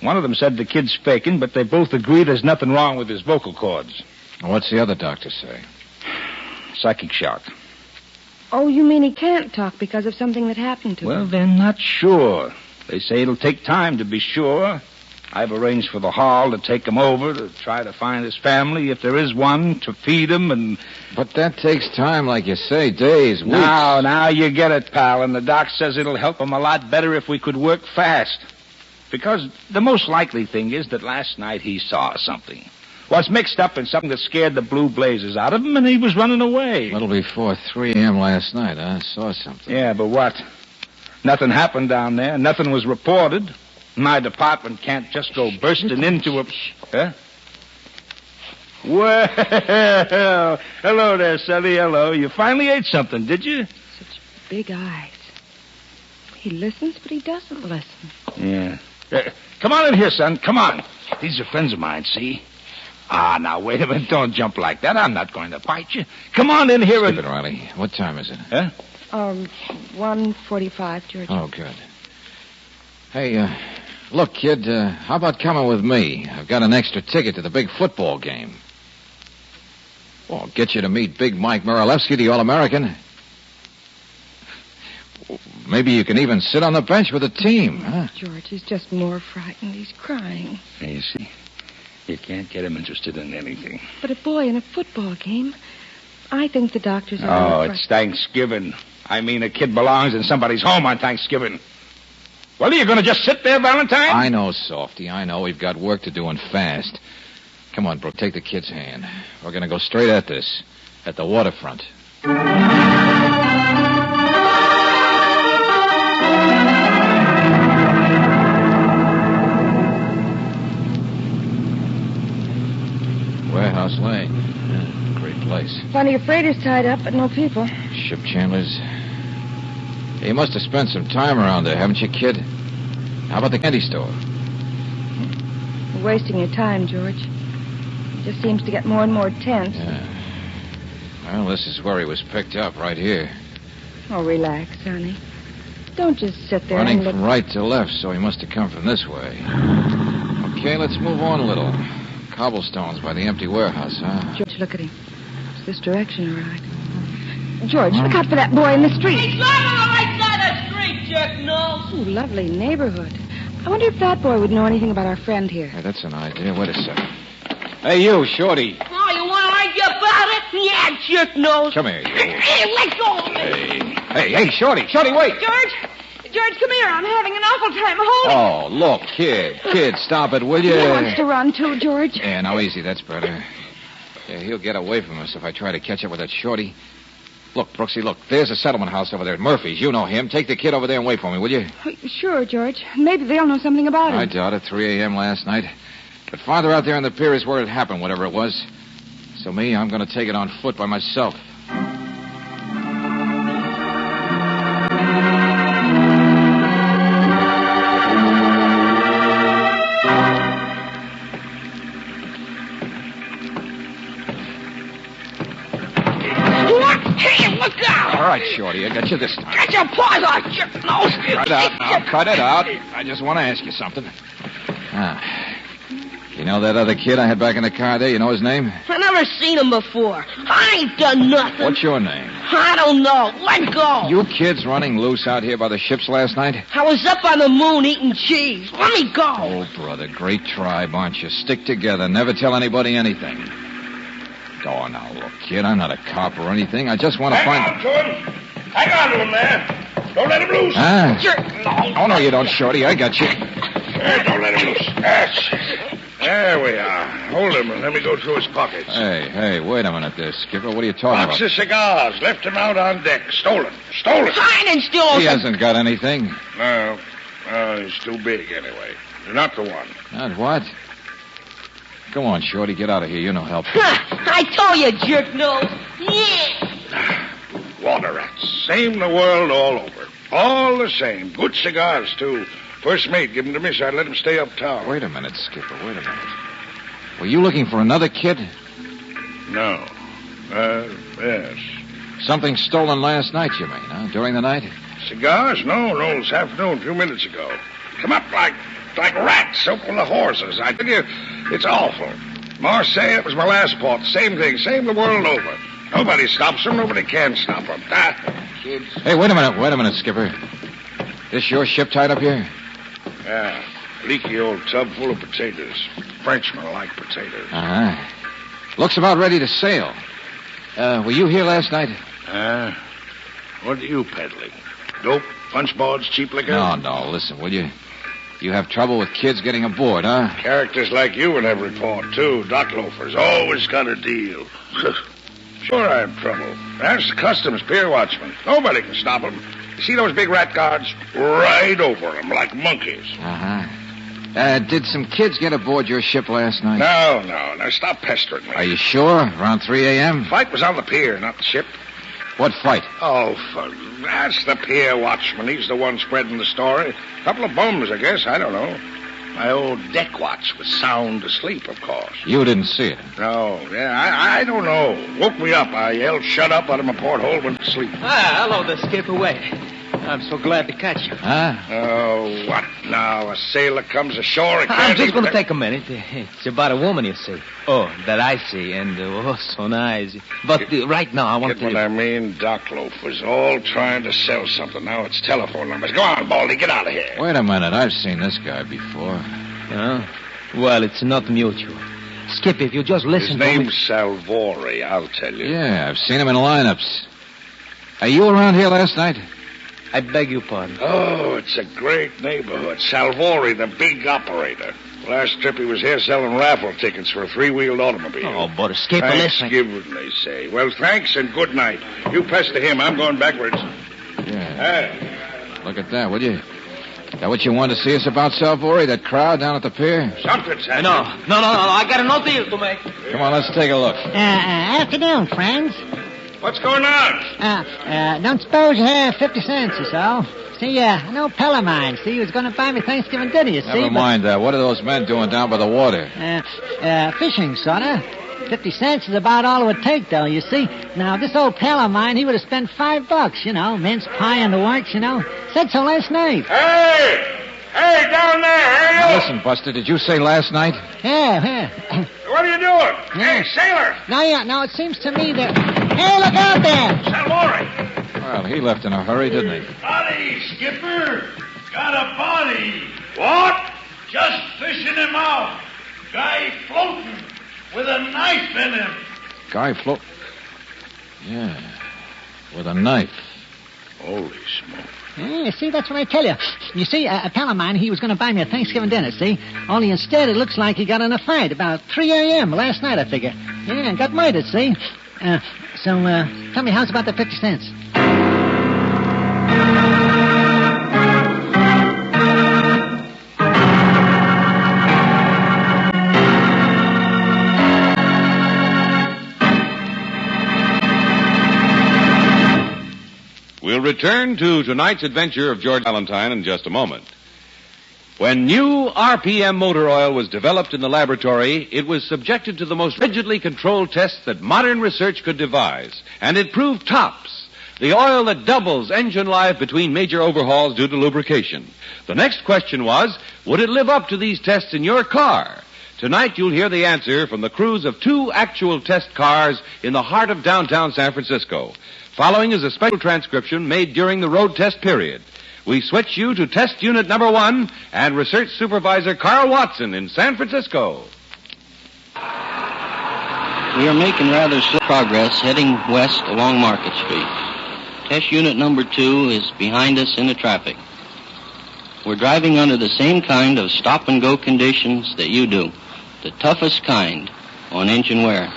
One of them said the kid's faking, but they both agree there's nothing wrong with his vocal cords. What's the other doctor say? Psychic shock. Oh, you mean he can't talk because of something that happened to him? Well, they're not sure. They say it'll take time to be sure. I've arranged for the hall to take him over to try to find his family, if there is one, to feed him and... But that takes time, like you say, days, weeks. Now you get it, pal, and the doc says it'll help him a lot better if we could work fast. Because the most likely thing is that last night he saw something. Was mixed up in something that scared the blue blazes out of him, and he was running away. A little before 3 a.m. last night, I saw something. Yeah, but what? Nothing happened down there. Nothing was reported. My department can't just go bursting into a... Huh? Well, hello there, Sonny. Hello. You finally ate something, did you? Such big eyes. He listens, but he doesn't listen. Yeah. Come on in here, son. Come on. These are friends of mine, see? Ah, now, wait a minute. Don't jump like that. I'm not going to bite you. Come on in here Skip it, Riley. What time is it? Huh? 1:45, George. Oh, good. Hey, look, kid, how about coming with me? I've got an extra ticket to the big football game. Well, I'll get you to meet Big Mike Miralewski, the All-American. Maybe you can even sit on the bench with the team, huh? George, he's just more frightened. He's crying. You see, you can't get him interested in anything. But a boy in a football game, I think the doctors are... Oh, it's Thanksgiving. I mean, a kid belongs in somebody's home on Thanksgiving. Well, are you going to just sit there, Valentine? I know, Softy. I know. We've got work to do and fast. Come on, Brooke, take the kid's hand. We're going to go straight at this, at the waterfront. Warehouse Lane. Yeah, great place. Plenty of freighters tied up, but no people. Ship chandlers. You must have spent some time around there, haven't you, kid? How about the candy store? You're wasting your time, George. It just seems to get more and more tense. Yeah. Well, this is where he was picked up, right here. Oh, relax, honey. Don't just sit there Running and look... from right to left, so he must have come from this way. Okay, let's move on a little. Cobblestones by the empty warehouse, huh? George, look at him. It's this direction, all right. George, look out for that boy in the street. He's right on the right side of the street, jerk nose. Ooh, lovely neighborhood. I wonder if that boy would know anything about our friend here. Hey, that's an idea. Wait a second. Hey, you, Shorty. Oh, you want to argue about it? Yeah, jerk nose. Come here, you. Hey, let go of me. Hey, Shorty, wait. George, come here. I'm having an awful time holding. Oh, look, kid, stop it, will you? He wants to run too, George. Yeah, now easy, that's better. Yeah, he'll get away from us if I try to catch up with that Shorty. Look, Brooksy, look, there's a settlement house over there at Murphy's. You know him. Take the kid over there and wait for me, will you? Sure, George. Maybe they'll know something about it. I doubt it. 3 a.m. last night. But farther out there on the pier is where it happened, whatever it was. So me, I'm going to take it on foot by myself. Hey, look out! All right, Shorty, I got you this time. Get your paws off, jerk nose! Cut it out now. Cut it out. I just want to ask you something. You know that other kid I had back in the car there? You know his name? I never seen him before. I ain't done nothing. What's your name? I don't know. Let go. You kids running loose out here by the ships last night? I was up on the moon eating cheese. Let me go. Oh, brother, great tribe, aren't you? Stick together. Never tell anybody anything. Oh, now, look, kid, I'm not a cop or anything. I just want to find... Hang on to him. Hang on to him there. Don't let him loose. Oh, no, you don't, Shorty. I got you. Don't let him loose. There we are. Hold him and let me go through his pockets. Hey, wait a minute there, Skipper. What are you talking Box about? of cigars. Left him out on deck. Stolen. I didn't steal He hasn't got anything. No. He's too big anyway. You're not the one. Not what? Come on, Shorty, get out of here. You're no help. I told you, jerk nose. Yeah. Water rats. Same the world all over. All the same. Good cigars, too. First mate, give them to me so I'd let him stay uptown. Wait a minute, Skipper. Wait a minute. Were you looking for another kid? No. Yes. Something stolen last night, you mean, huh? During the night? Cigars? No, this afternoon, a few minutes ago. Come up like rats soaking the horses. I tell you, it's awful. Marseille, it was my last port. Same thing, same the world over. Nobody stops them, nobody can stop them. Kids. Hey, wait a minute, Skipper. This your ship tied up here? Yeah, leaky old tub full of potatoes. Frenchmen like potatoes. Uh-huh. Looks about ready to sail. Were you here last night? What are you peddling? Dope, punch boards, cheap liquor? No, listen, will you? You have trouble with kids getting aboard, huh? Characters like you in every port, too. Dock loafers. Always got a deal. Sure I have trouble. That's the customs pier watchman. Nobody can stop them. You see those big rat guards? Right over them like monkeys. Uh-huh. Did some kids get aboard your ship last night? No. Now stop pestering me. Are you sure? Around 3 a.m.? Fight was on the pier, not the ship. What fight? Oh, that's the pier watchman. He's the one spreading the story. Couple of bums, I guess. I don't know. My old deck watch was sound asleep, of course. You didn't see it? No. Yeah, I don't know. Woke me up. I yelled, shut up, out of my porthole, went to sleep. Hello there, Skipper. Wait. I'm so glad to catch you. Huh? Oh, what now? A sailor comes ashore and I'm just going to take a minute. It's about a woman, you see. Oh, that I see, and so nice. But right now, I want to... Get what I mean? Dock loafers all trying to sell something. Now it's telephone numbers. Go on, Baldy, get out of here. Wait a minute. I've seen this guy before. Well, it's not mutual. Skip, if you just listen to me... His name's Salvori, I'll tell you. Yeah, I've seen him in lineups. Are you around here last night? I beg your pardon. Oh, it's a great neighborhood. Salvori, the big operator. Last trip he was here selling raffle tickets for a three-wheeled automobile. Oh, but Skipper, listen. Thanksgiving, they say. Well, thanks and good night. You pester him. I'm going backwards. Yeah. Hey. Look at that, will you? Is that what you wanted to see us about, Salvori? That crowd down at the pier? Something's happening. No. I got no deal to make. Come on, let's take a look. Afternoon, friends. What's going on? Don't suppose you have 50 cents or so? See, an old pal of mine, he was going to buy me Thanksgiving dinner, you see. Never mind that. What are those men doing down by the water? Fishing, sorta. 50 cents is about all it would take, though, you see. Now, this old pal of mine, he would have spent $5, mince pie and the works, Said so last night. Hey, down there, hey, you! Now, listen, Buster, did you say last night? Yeah. What are you doing? Hey, sailor! No, it seems to me that... Hey, look out there! Salvori! Well, he left in a hurry, didn't he? Body, Skipper! Got a body! What? Just fishing him out. Guy floating with a knife in him. Guy float... Yeah. with a knife. Holy smoke. Yeah, see, that's what I tell you. You see, a pal of mine, he was going to buy me a Thanksgiving dinner, see? Only instead, it looks like he got in a fight about 3 a.m. last night, I figure. Yeah, and got murdered, see? So tell me, how's about the 50 cents? We'll return to tonight's adventure of George Valentine in just a moment. When new RPM motor oil was developed in the laboratory, it was subjected to the most rigidly controlled tests that modern research could devise, and it proved tops. The oil that doubles engine life between major overhauls due to lubrication. The next question was, would it live up to these tests in your car? Tonight you'll hear the answer from the crews of 2 actual test cars in the heart of downtown San Francisco. Following is a special transcription made during the road test period. We switch you to test unit number 1 and research supervisor Carl Watson in San Francisco. We are making rather slow progress heading west along Market Street. Test unit number 2 is behind us in the traffic. We're driving under the same kind of stop-and-go conditions that you do, the toughest kind on engine wear.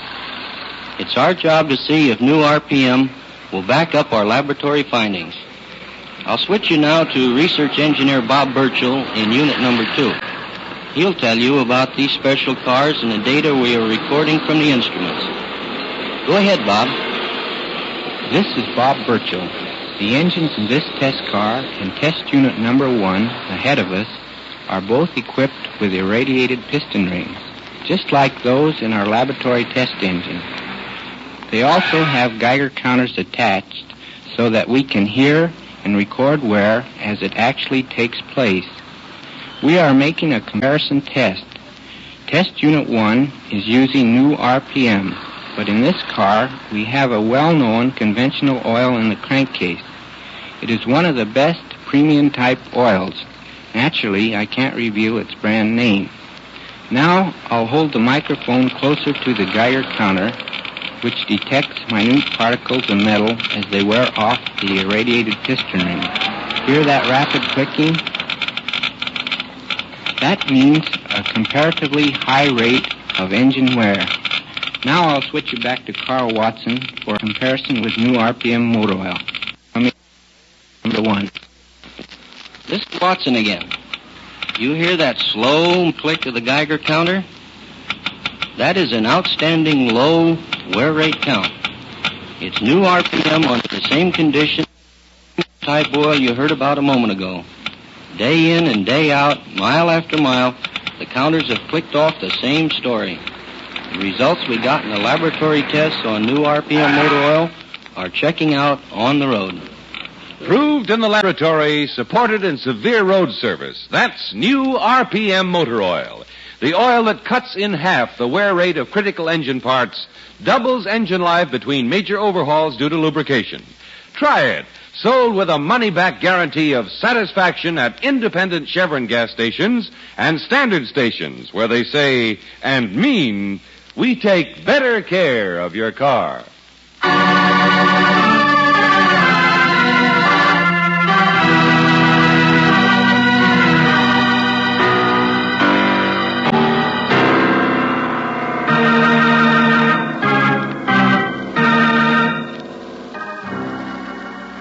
It's our job to see if new RPM will back up our laboratory findings. I'll switch you now to research engineer Bob Burchell in unit number 2. He'll tell you about these special cars and the data we are recording from the instruments. Go ahead, Bob. This is Bob Burchell. The engines in this test car and test unit number 1 ahead of us are both equipped with irradiated piston rings, just like those in our laboratory test engine. They also have Geiger counters attached so that we can hear and record wear as it actually takes place. We are making a comparison test. Test Unit 1 is using new RPM, but in this car we have a well-known conventional oil in the crankcase. It is one of the best premium type oils. Naturally, I can't reveal its brand name. Now I'll hold the microphone closer to the Geiger counter, which detects minute particles of metal as they wear off the irradiated piston ring. Hear that rapid clicking? That means a comparatively high rate of engine wear. Now I'll switch you back to Carl Watson for a comparison with new RPM motor oil. Number 1. This is Watson again. You hear that slow click of the Geiger counter? That is an outstanding low wear rate count. It's new RPM under the same condition type oil you heard about a moment ago. Day in and day out, mile after mile, the counters have clicked off the same story. The results we got in the laboratory tests on new RPM motor oil are checking out on the road. Proved in the laboratory, supported in severe road service. That's new RPM motor oil. The oil that cuts in half the wear rate of critical engine parts, doubles engine life between major overhauls due to lubrication. Try it. Sold with a money-back guarantee of satisfaction at independent Chevron gas stations and standard stations where they say and mean, we take better care of your car.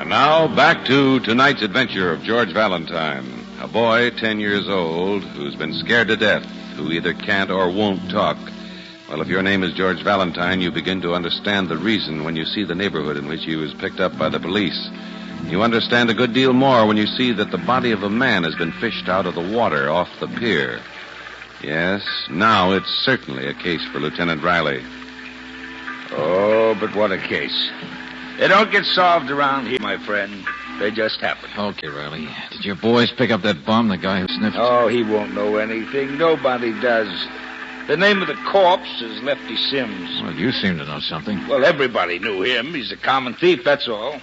Now, back to tonight's adventure of George Valentine, a boy 10 years old who's been scared to death, who either can't or won't talk. Well, if your name is George Valentine, you begin to understand the reason when you see the neighborhood in which he was picked up by the police. You understand a good deal more when you see that the body of a man has been fished out of the water off the pier. Yes, now it's certainly a case for Lieutenant Riley. Oh, but what a case. They don't get solved around here, my friend. They just happen. Okay, Riley. Did your boys pick up that bum, the guy who sniffed? Oh, he won't know anything. Nobody does. The name of the corpse is Lefty Sims. Well, you seem to know something. Well, everybody knew him. He's a common thief, that's all.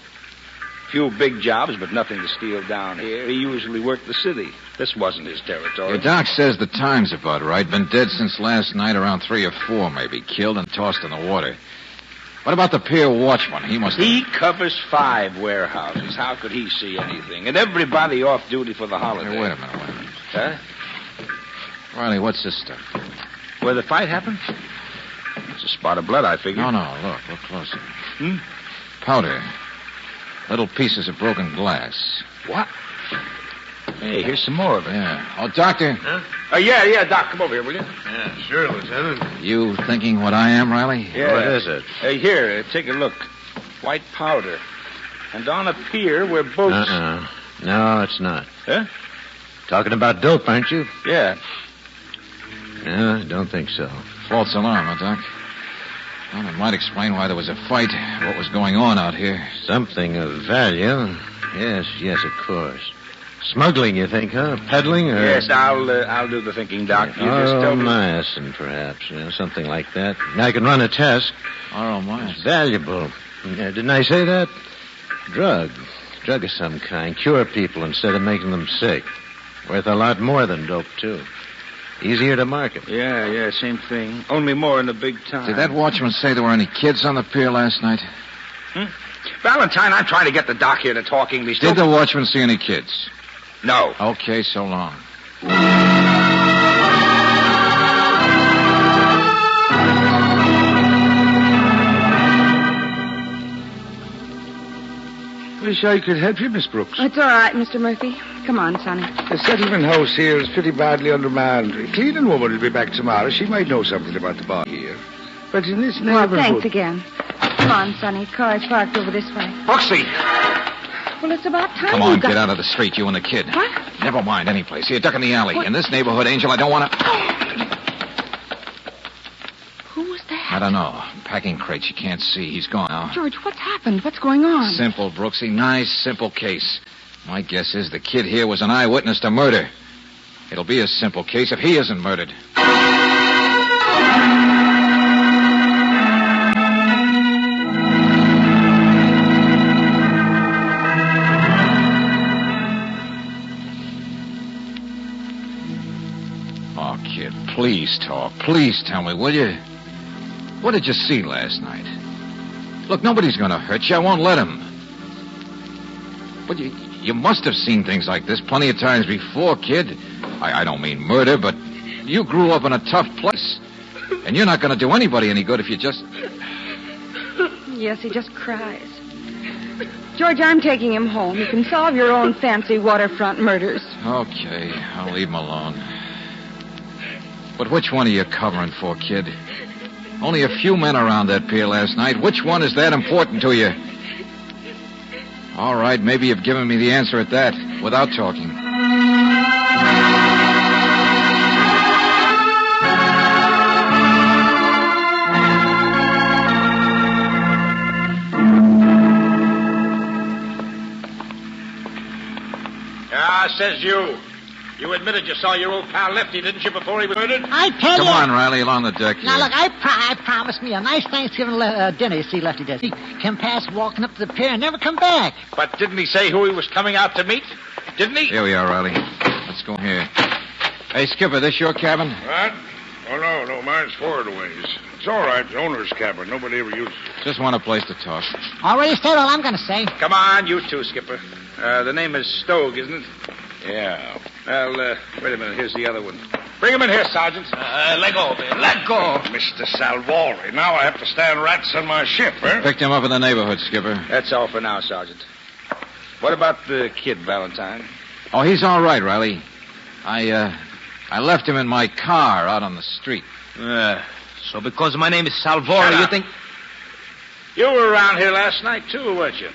Few big jobs, but nothing to steal down here. He usually worked the city. This wasn't his territory. Your doc says the time's about right. Been dead since last night around 3 or 4, maybe. Killed and tossed in the water. What about the pier watchman? He covers 5 warehouses. How could he see anything? And everybody off duty for the holiday. Hey, wait a minute. Huh? Riley, what's this stuff? Where the fight happened? It's a spot of blood, I figure. No, look closer. Powder. Little pieces of broken glass. What? Hey, here's some more of it. Yeah. Oh, Doctor. Huh? Yeah, Doc, come over here, will you? Yeah, sure, Lieutenant. You thinking what I am, Riley? Yeah. What is it? Hey, here, take a look. White powder. And on a pier where boats... No, it's not. Huh? Talking about dope, aren't you? Yeah. No, I don't think so. False alarm, huh, Doc? Well, it might explain why there was a fight, what was going on out here. Something of value. Yes, of course. Smuggling, you think, huh? Peddling, or... Yes, I'll do the thinking, Doc. You just tell me... myosin, perhaps. Something like that. I can run a test. Myosin. It's valuable. Didn't I say that? Drug of some kind. Cure people instead of making them sick. Worth a lot more than dope, too. Easier to market. Yeah, same thing. Only more in the big time. Did that watchman say there were any kids on the pier last night? Valentine, I'm trying to get the doc here to talk English. Did the watchman see any kids? No. Okay, so long. Wish I could help you, Miss Brooks. It's all right, Mr. Murphy. Come on, Sonny. The settlement house here is pretty badly undermanned. A cleaning woman will be back tomorrow. She might know something about the bar here. But in this Well, neighborhood... thanks again. Come on, Sonny. Car's parked over this way. Brooksy! Well, it's about time Come on, you got... get out of the street, you and the kid. What? Never mind, any place. Here, duck in the alley. In this neighborhood, Angel, I don't want to... Who was that? I don't know. Packing crates you can't see. He's gone now. George, what's happened? What's going on? Simple, Brooksy. Nice, simple case. My guess is the kid here was an eyewitness to murder. It'll be a simple case if he isn't murdered. Oh, kid, please talk. Please tell me, will you? What did you see last night? Look, nobody's going to hurt you. I won't let him. But you must have seen things like this plenty of times before, kid. I don't mean murder, but you grew up in a tough place. And you're not going to do anybody any good if you just... Yes, he just cries. George, I'm taking him home. You can solve your own fancy waterfront murders. Okay, I'll leave him alone. But which one are you covering for, kid? Only a few men around that pier last night. Which one is that important to you? All right, maybe you've given me the answer at that, without talking. Says you. You admitted you saw your old pal Lefty, didn't you, before he was murdered? I tell you... Come on, Riley, along the deck here. Now, look, I promised me a nice Thanksgiving dinner, you see, Lefty does. He came past walking up to the pier and never come back. But didn't he say who he was coming out to meet? Didn't he? Here we are, Riley. Let's go here. Hey, Skipper, this your cabin? What? Oh, no, mine's forward a ways. It's all right, the owner's cabin. Nobody ever uses it. Just want a place to talk. Already said all I'm going to say. Come on, you two, Skipper. The name is Stogue, isn't it? Yeah. Well, wait a minute. Here's the other one. Bring him in here, Sergeant. Let go, man. Let go. Mr. Salvori. Now I have to stand rats on my ship, eh? Picked him up in the neighborhood, Skipper. That's all for now, Sergeant. What about the kid, Valentine? Oh, he's all right, Riley. I left him in my car out on the street. So because my name is Salvori, you think... You were around here last night, too, weren't you?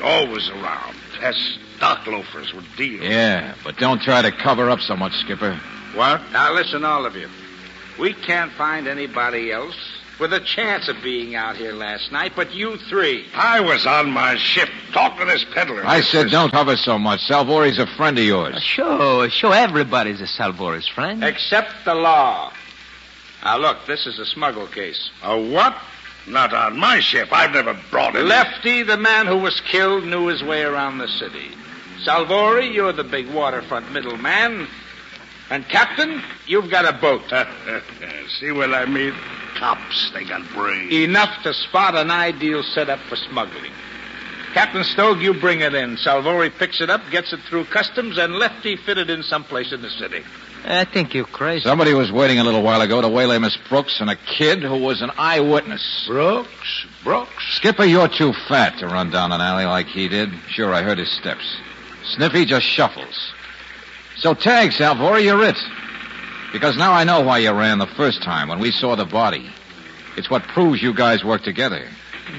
Always around. As stock loafers with deals. Yeah, but don't try to cover up so much, Skipper. What? Now, listen, all of you. We can't find anybody else with a chance of being out here last night but you three. I was on my ship. Talk to this peddler. I said don't cover so much. Salvori's a friend of yours. Sure, everybody's a Salvori's friend. Except the law. Now, look, this is a smuggle case. A what? Not on my ship. I've never brought it. Lefty, the man who was killed, knew his way around the city. Salvori, you're the big waterfront middleman. And, Captain, you've got a boat. See what I mean? Cops, they got brains. Enough to spot an ideal setup for smuggling. Captain Stogue, you bring it in. Salvori picks it up, gets it through customs, and Lefty fit it in someplace in the city. I think you're crazy. Somebody was waiting a little while ago to waylay Miss Brooks and a kid who was an eyewitness. Brooks? Skipper, you're too fat to run down an alley like he did. Sure, I heard his steps. Sniffy just shuffles. So tag, Salvori, you're it. Because now I know why you ran the first time when we saw the body. It's what proves you guys work together.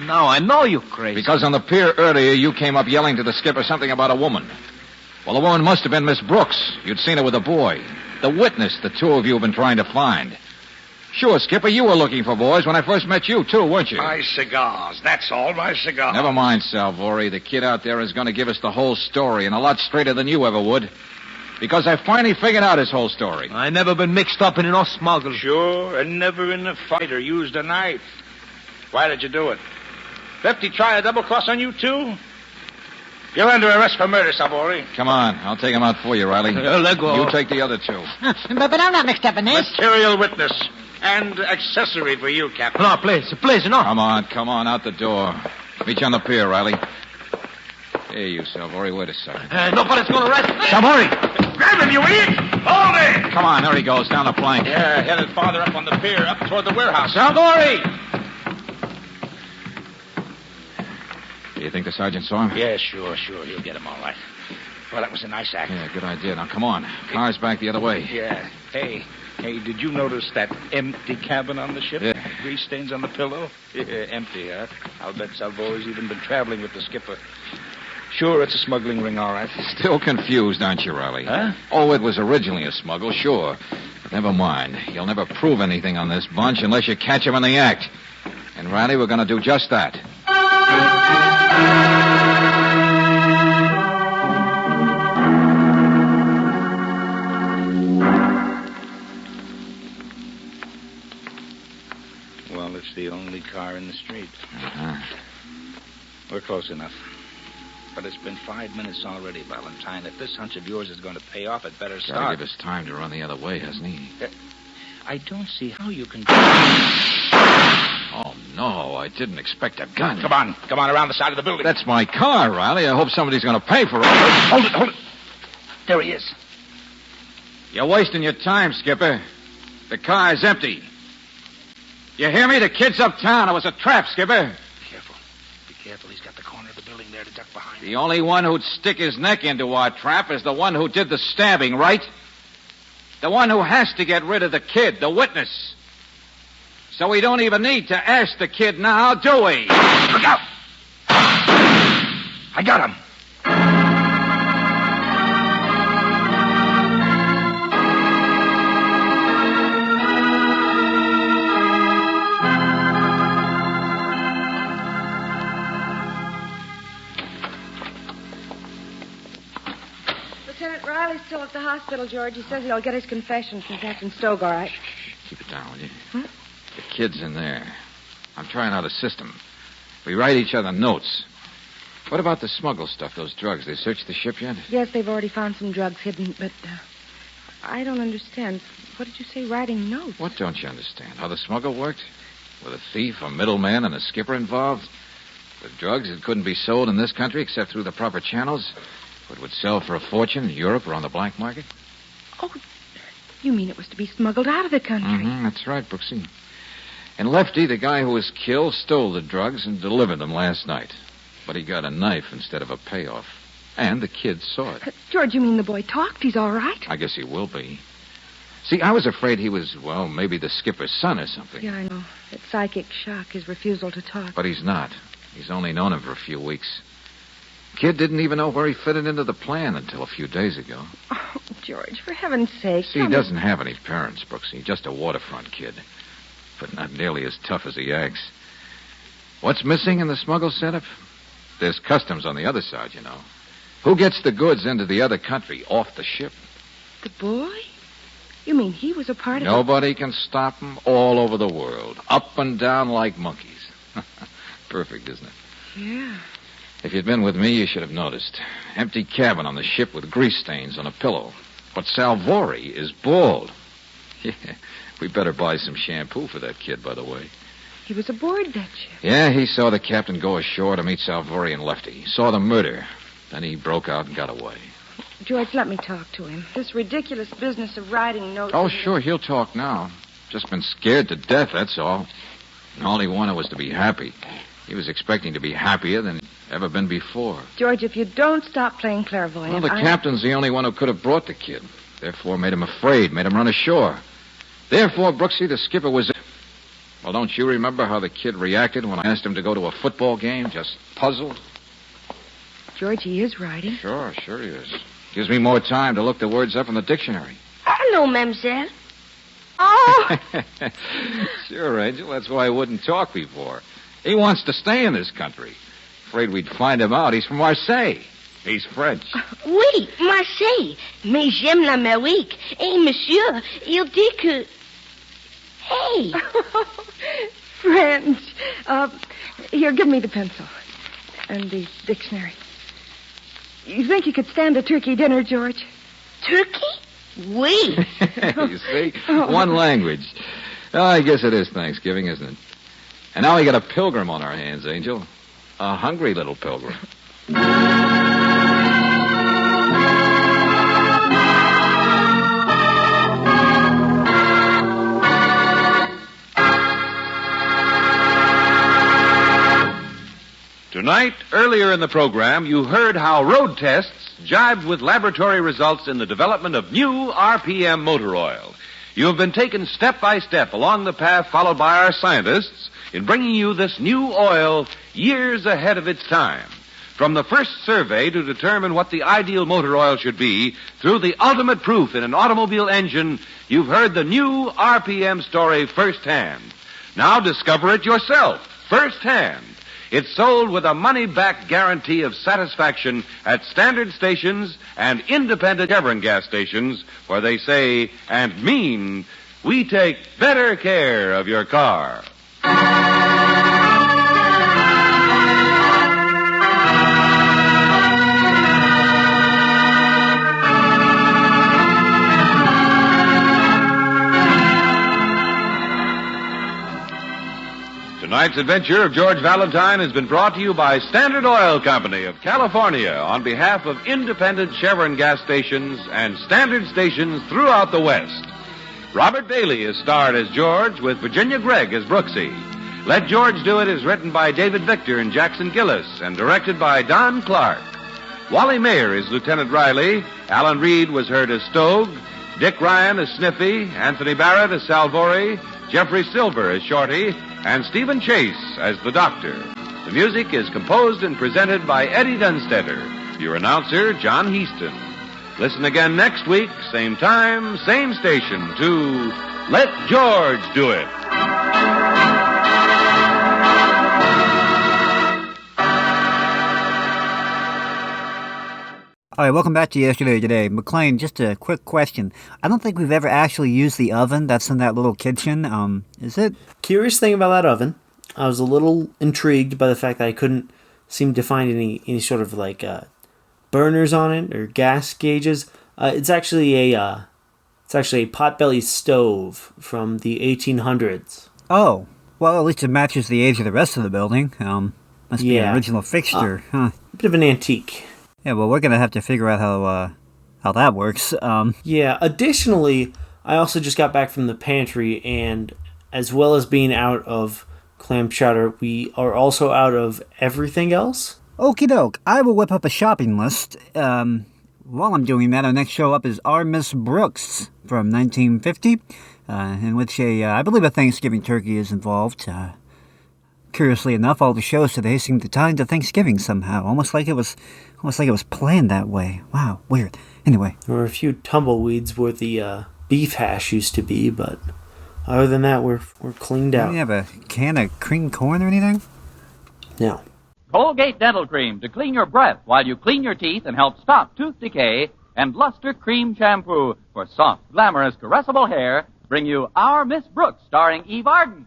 No, I know you're crazy. Because on the pier earlier, you came up yelling to the skipper something about a woman. Well, the woman must have been Miss Brooks. You'd seen her with a boy. The witness the two of you have been trying to find. Sure, Skipper, you were looking for boys when I first met you, too, weren't you? My cigars. That's all, my cigars. Never mind, Salvori. The kid out there is going to give us the whole story, and a lot straighter than you ever would. Because I finally figured out his whole story. I never been mixed up in no smuggle. Sure, and never in a fight or used a knife. Why did you do it? Lefty try a double cross on you, too? You're under arrest for murder, Salvori. Come on, I'll take him out for you, Riley. Let go. You take the other two. But I'm not mixed up in this. Material witness and accessory for you, Captain. No, please, no. Come on, out the door. Meet you on the pier, Riley. Hey, you, Salvori, wait a second. Nobody's going to arrest me. Salvori! Grab him, you idiot! Hold it! Come on, there he goes, down the plank. Yeah, headed farther up on the pier, up toward the warehouse. Salvori! You think the sergeant saw him? Yeah, sure. He'll get him all right. Well, that was a nice act. Yeah, good idea. Now, come on. Car's back the other way. Yeah. Hey, did you notice that empty cabin on the ship? Yeah. Grease stains on the pillow? Yeah, empty, huh? I'll bet Salvori's even been traveling with the skipper. Sure, it's a smuggling ring, all right. Still confused, aren't you, Riley? Huh? Oh, it was originally a smuggle, sure. But never mind. You'll never prove anything on this bunch unless you catch him in the act. And, Riley, we're going to do just that. Well, it's the only car in the street. Uh-huh. We're close enough. But it's been 5 minutes already, Valentine. If this hunch of yours is going to pay off, it better start. Gotta give us time to run the other way, hasn't he? I don't see how you can... Oh, no, I didn't expect a gun. Come on, around the side of the building. That's my car, Riley. I hope somebody's going to pay for it. Hold it. There he is. You're wasting your time, Skipper. The car is empty. You hear me? The kid's uptown. It was a trap, Skipper. Be careful. He's got the corner of the building there to duck behind. The only one who'd stick his neck into our trap is the one who did the stabbing, right? The one who has to get rid of the kid, the witness. So we don't even need to ask the kid now, do we? Look out! I got him. Lieutenant Riley's still at the hospital, George. He says he'll get his confession from Captain Stogue, all right. Keep it down, will you? Huh? The kid's in there. I'm trying out a system. We write each other notes. What about the smuggle stuff, those drugs? They searched the ship yet? Yes, they've already found some drugs hidden, but I don't understand. What did you say, writing notes? What don't you understand? How the smuggle worked? With a thief, a middleman, and a skipper involved? With drugs that couldn't be sold in this country except through the proper channels? But would sell for a fortune in Europe or on the black market? Oh, you mean it was to be smuggled out of the country? Mm-hmm, that's right, Brooksy. And Lefty, the guy who was killed, stole the drugs and delivered them last night. But he got a knife instead of a payoff. And the kid saw it. George, you mean the boy talked? He's all right? I guess he will be. See, I was afraid he was, well, maybe the skipper's son or something. Yeah, I know. That psychic shock, his refusal to talk. But he's not. He's only known him for a few weeks. Kid didn't even know where he fitted into the plan until a few days ago. Oh, George, for heaven's sake. See, he doesn't have any parents, Brooksy. Just a waterfront kid. But not nearly as tough as he acts. What's missing in the smuggle setup? There's customs on the other side, you know. Who gets the goods into the other country, off the ship? The boy? You mean he was a part of it? Nobody can stop him all over the world. Up and down like monkeys. Perfect, isn't it? Yeah. If you'd been with me, you should have noticed. Empty cabin on the ship with grease stains on a pillow. But Salvori is bald. Yeah, we better buy some shampoo for that kid, by the way. He was aboard that ship. Yeah, he saw the captain go ashore to meet Salvori and Lefty. He saw the murder. Then he broke out and got away. George, let me talk to him. This ridiculous business of writing notes... Oh, sure, he'll talk now. Just been scared to death, that's all. And all he wanted was to be happy. He was expecting to be happier than he'd ever been before. George, if you don't stop playing clairvoyant... Well, the captain's the only one who could have brought the kid. Therefore, made him afraid, made him run ashore. Therefore, Brooksy, the skipper, was... Well, don't you remember how the kid reacted when I asked him to go to a football game? Just puzzled? George, he is writing. Sure he is. Gives me more time to look the words up in the dictionary. Hello, mademoiselle. Oh! Sure, Angel. That's why I wouldn't talk before. He wants to stay in this country. Afraid we'd find him out. He's from Marseille. He's French. Oui, Marseille. Mais j'aime l'Amérique. Et monsieur, il dit que... Hey! French. Here, give me the pencil. And the dictionary. You think you could stand a turkey dinner, George? Turkey? Oui. You see? One language. Oh, I guess it is Thanksgiving, isn't it? And now we got a pilgrim on our hands, Angel. A hungry little pilgrim. Tonight, earlier in the program, you heard how road tests jibed with laboratory results in the development of new RPM motor oil. You have been taken step by step along the path followed by our scientists in bringing you this new oil years ahead of its time. From the first survey to determine what the ideal motor oil should be, through the ultimate proof in an automobile engine, you've heard the new RPM story firsthand. Now discover it yourself, firsthand. It's sold with a money-back guarantee of satisfaction at standard stations and independent Chevron gas stations, where they say and mean, we take better care of your car. Tonight's adventure of George Valentine has been brought to you by Standard Oil Company of California on behalf of independent Chevron gas stations and standard stations throughout the West. Robert Bailey is starred as George with Virginia Gregg as Brooksy. Let George Do It is written by David Victor and Jackson Gillis and directed by Don Clark. Wally Mayer is Lieutenant Riley. Alan Reed was heard as Stogue. Dick Ryan as Sniffy. Anthony Barrett as Salvori. Jeffrey Silver as Shorty. And Stephen Chase as the Doctor. The music is composed and presented by Eddie Dunstetter. Your announcer, John Heaston. Listen again next week, same time, same station, to Let George Do It. All right, welcome back to Yesterday Today. McLean, just a quick question. I don't think we've ever actually used the oven that's in that little kitchen. Is it? Curious thing about that oven, I was a little intrigued by the fact that I couldn't seem to find any sort of burners on it or gas gauges. It's actually a potbelly stove from the 1800s. Oh, well, at least it matches the age of the rest of the building. Must be an original fixture, huh? A bit of an antique. Yeah, well, we're gonna have to figure out how that works. Yeah. Additionally, I also just got back from the pantry, and as well as being out of clam chowder, we are also out of everything else. Okie doke. I will whip up a shopping list. While I'm doing that, our next show up is Our Miss Brooks from 1950, in which I believe a Thanksgiving turkey is involved. Curiously enough, all the shows today seem to tie into Thanksgiving somehow, almost like it was planned that way. Wow, weird. Anyway, there were a few tumbleweeds where the beef hash used to be, but other than that, we're cleaned out. Do you have a can of cream corn or anything? No. Colgate Dental Cream to clean your breath while you clean your teeth and help stop tooth decay, and Luster Cream Shampoo for soft, glamorous, caressable hair bring you Our Miss Brooks, starring Eve Arden.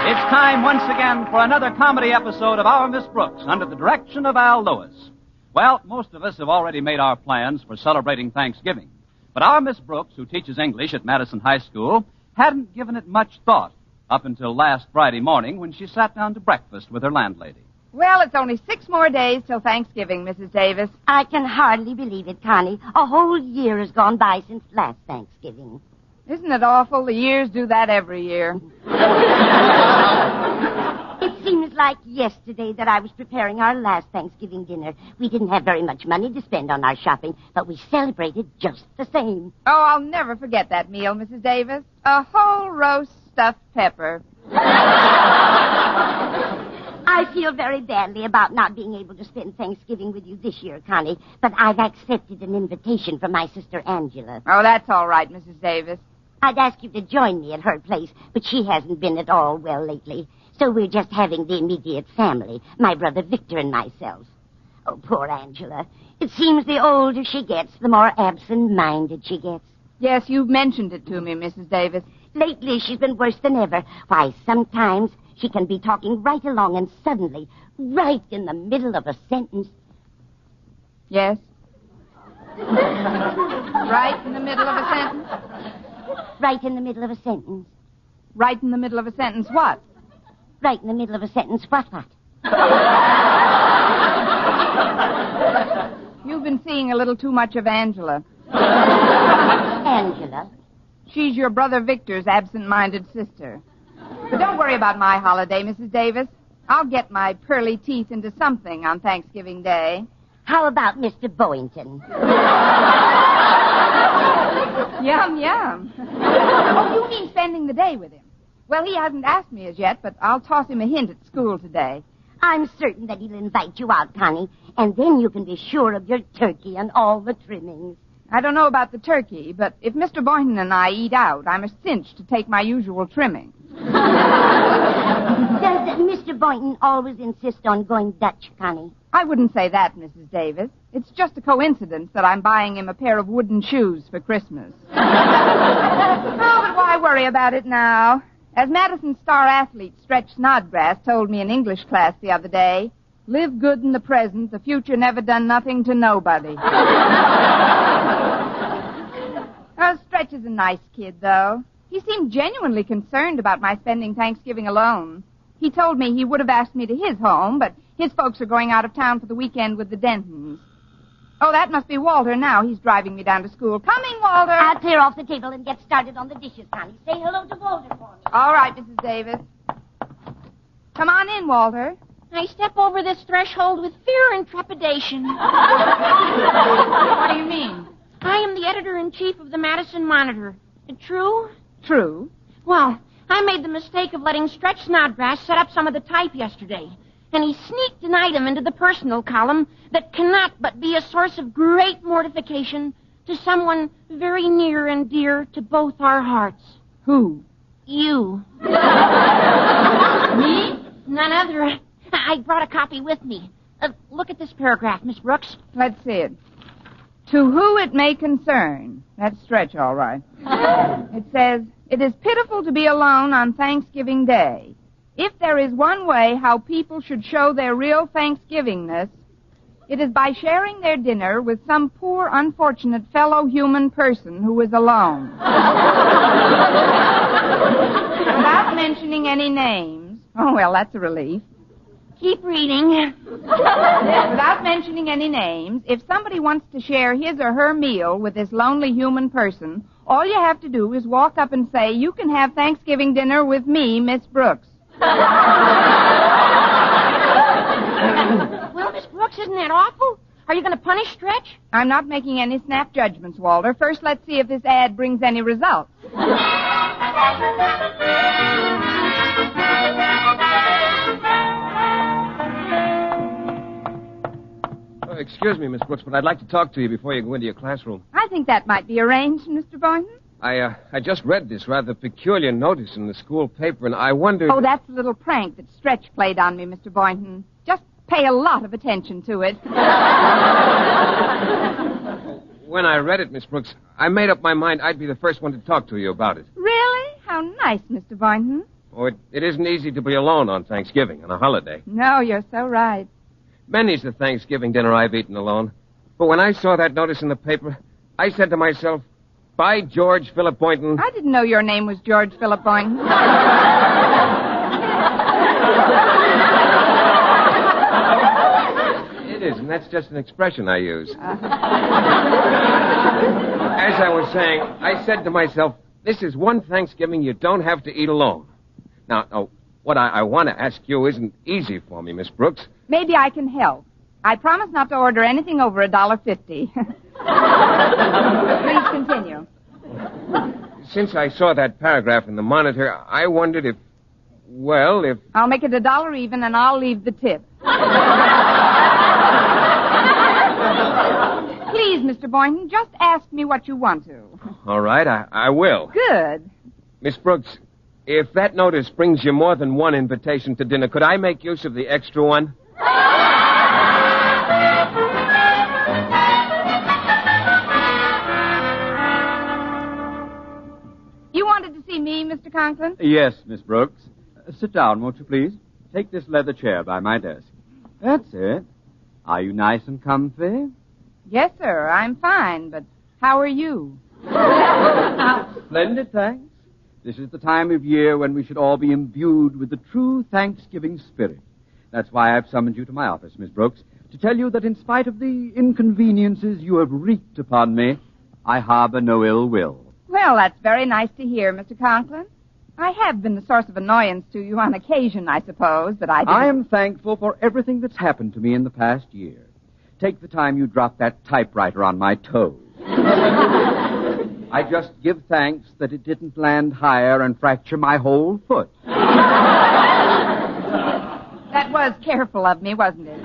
It's time once again for another comedy episode of Our Miss Brooks under the direction of Al Lewis. Well, most of us have already made our plans for celebrating Thanksgiving. But our Miss Brooks, who teaches English at Madison High School, hadn't given it much thought up until last Friday morning when she sat down to breakfast with her landlady. Well, it's only 6 more days till Thanksgiving, Mrs. Davis. I can hardly believe it, Connie. A whole year has gone by since last Thanksgiving. Isn't it awful? The years do that every year. It seems like yesterday that I was preparing our last Thanksgiving dinner. We didn't have very much money to spend on our shopping, but we celebrated just the same. Oh, I'll never forget that meal, Mrs. Davis. A whole roast stuffed pepper. I feel very badly about not being able to spend Thanksgiving with you this year, Connie, but I've accepted an invitation from my sister Angela. Oh, that's all right, Mrs. Davis. I'd ask you to join me at her place, but she hasn't been at all well lately. So we're just having the immediate family, my brother Victor and myself. Oh, poor Angela. It seems the older she gets, the more absent-minded she gets. Yes, you've mentioned it to me, Mrs. Davis. Lately, she's been worse than ever. Why, sometimes she can be talking right along and suddenly, right in the middle of a sentence... Yes? Right in the middle of a sentence? Right in the middle of a sentence. Right in the middle of a sentence what? Right in the middle of a sentence what? You've been seeing a little too much of Angela. Angela? She's your brother Victor's absent-minded sister. But don't worry about my holiday, Mrs. Davis. I'll get my pearly teeth into something on Thanksgiving Day. How about Mr. Boynton? Yum, yum. Oh, you mean spending the day with him? Well, he hasn't asked me as yet, but I'll toss him a hint at school today. I'm certain that he'll invite you out, Connie, and then you can be sure of your turkey and all the trimmings. I don't know about the turkey, but if Mr. Boynton and I eat out, I'm a cinch to take my usual trimming. Does Mr. Boynton always insist on going Dutch, Connie? I wouldn't say that, Mrs. Davis. It's just a coincidence that I'm buying him a pair of wooden shoes for Christmas. Oh, but why worry about it now? As Madison star athlete Stretch Snodgrass told me in English class the other day, live good in the present, the future never done nothing to nobody. Oh, Stretch is a nice kid, though. He seemed genuinely concerned about my spending Thanksgiving alone. He told me he would have asked me to his home, but his folks are going out of town for the weekend with the Dentons. Oh, that must be Walter now. He's driving me down to school. Coming, Walter. I'll clear off the table and get started on the dishes, Connie. Say hello to Walter for me. All right, Mrs. Davis. Come on in, Walter. I step over this threshold with fear and trepidation. What do you mean? I am the editor-in-chief of the Madison Monitor. True? True. Well, I made the mistake of letting Stretch Snodgrass set up some of the type yesterday. And he sneaked an item into the personal column that cannot but be a source of great mortification to someone very near and dear to both our hearts. Who? You. Me? None other. I brought a copy with me. Look at this paragraph, Miss Brooks. Let's see it. To who it may concern. That's Stretch, all right. It says, it is pitiful to be alone on Thanksgiving Day. If there is one way how people should show their real Thanksgivingness, it is by sharing their dinner with some poor, unfortunate fellow human person who is alone. Without mentioning any names. Oh, well, that's a relief. Keep reading. Without mentioning any names, if somebody wants to share his or her meal with this lonely human person, all you have to do is walk up and say, you can have Thanksgiving dinner with me, Miss Brooks. Well, Miss Brooks, isn't that awful? Are you going to punish Stretch? I'm not making any snap judgments, Walter. First, let's see if this ad brings any results. Excuse me, Miss Brooks, but I'd like to talk to you before you go into your classroom. I think that might be arranged, Mr. Boynton. I just read this rather peculiar notice in the school paper, and I wondered... Oh, that's a little prank that Stretch played on me, Mr. Boynton. Just pay a lot of attention to it. When I read it, Miss Brooks, I made up my mind I'd be the first one to talk to you about it. Really? How nice, Mr. Boynton. Oh, it isn't easy to be alone on Thanksgiving, on a holiday. No, you're so right. Many's the Thanksgiving dinner I've eaten alone. But when I saw that notice in the paper, I said to myself, by George Philip Boynton. I didn't know your name was George Philip Boynton. It is, and that's just an expression I use. As I was saying, I said to myself, this is one Thanksgiving you don't have to eat alone. Now, what I want to ask you isn't easy for me, Miss Brooks. Maybe I can help. I promise not to order anything over $1.50. Please continue. Since I saw that paragraph in the Monitor, I wondered if... I'll make it $1 even, and I'll leave the tip. Please, Mr. Boynton, just ask me what you want to. All right, I will. Good. Miss Brooks, if that notice brings you more than one invitation to dinner, could I make use of the extra one? You wanted to see me, Mr. Conklin? Yes, Miss Brooks. Sit down, won't you, please? Take this leather chair by my desk. That's it. Are you nice and comfy? Yes, sir. I'm fine, but how are you? Splendid, thanks. This is the time of year when we should all be imbued with the true Thanksgiving spirit. That's why I've summoned you to my office, Miss Brooks, to tell you that in spite of the inconveniences you have wreaked upon me, I harbor no ill will. Well, that's very nice to hear, Mr. Conklin. I have been the source of annoyance to you on occasion, I suppose, but I am thankful for everything that's happened to me in the past year. Take the time you dropped that typewriter on my toes. I just give thanks that it didn't land higher and fracture my whole foot. That was careful of me, wasn't it?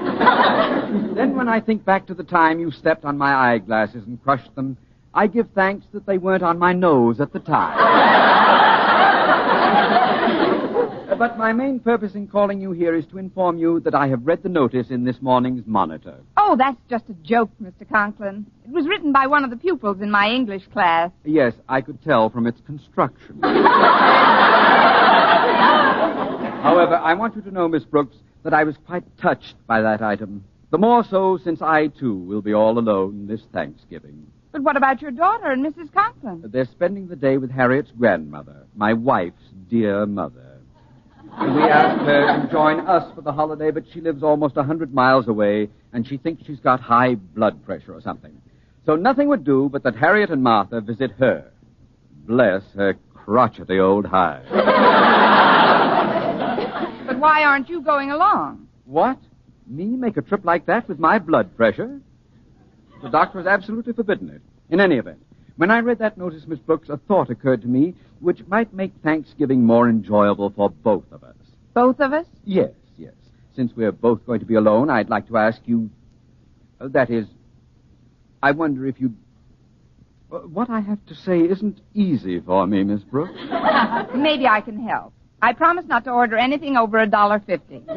Then when I think back to the time you stepped on my eyeglasses and crushed them, I give thanks that they weren't on my nose at the time. But my main purpose in calling you here is to inform you that I have read the notice in this morning's Monitor. Oh, that's just a joke, Mr. Conklin. It was written by one of the pupils in my English class. Yes, I could tell from its construction. However, I want you to know, Miss Brooks, that I was quite touched by that item. The more so since I, too, will be all alone this Thanksgiving. But what about your daughter and Mrs. Conklin? They're spending the day with Harriet's grandmother, my wife's dear mother. We asked her to join us for the holiday, but she lives almost 100 miles away, and she thinks she's got high blood pressure or something. So nothing would do but that Harriet and Martha visit her. Bless her crotchety old hide. But why aren't you going along? What? Me make a trip like that with my blood pressure? The doctor has absolutely forbidden it. In any event, when I read that notice, Miss Brooks, a thought occurred to me which might make Thanksgiving more enjoyable for both of us. Both of us? Yes. Since we're both going to be alone, I'd like to ask you... that is, I wonder if you'd... what I have to say isn't easy for me, Miss Brooks. Maybe I can help. I promise not to order anything over $1.50.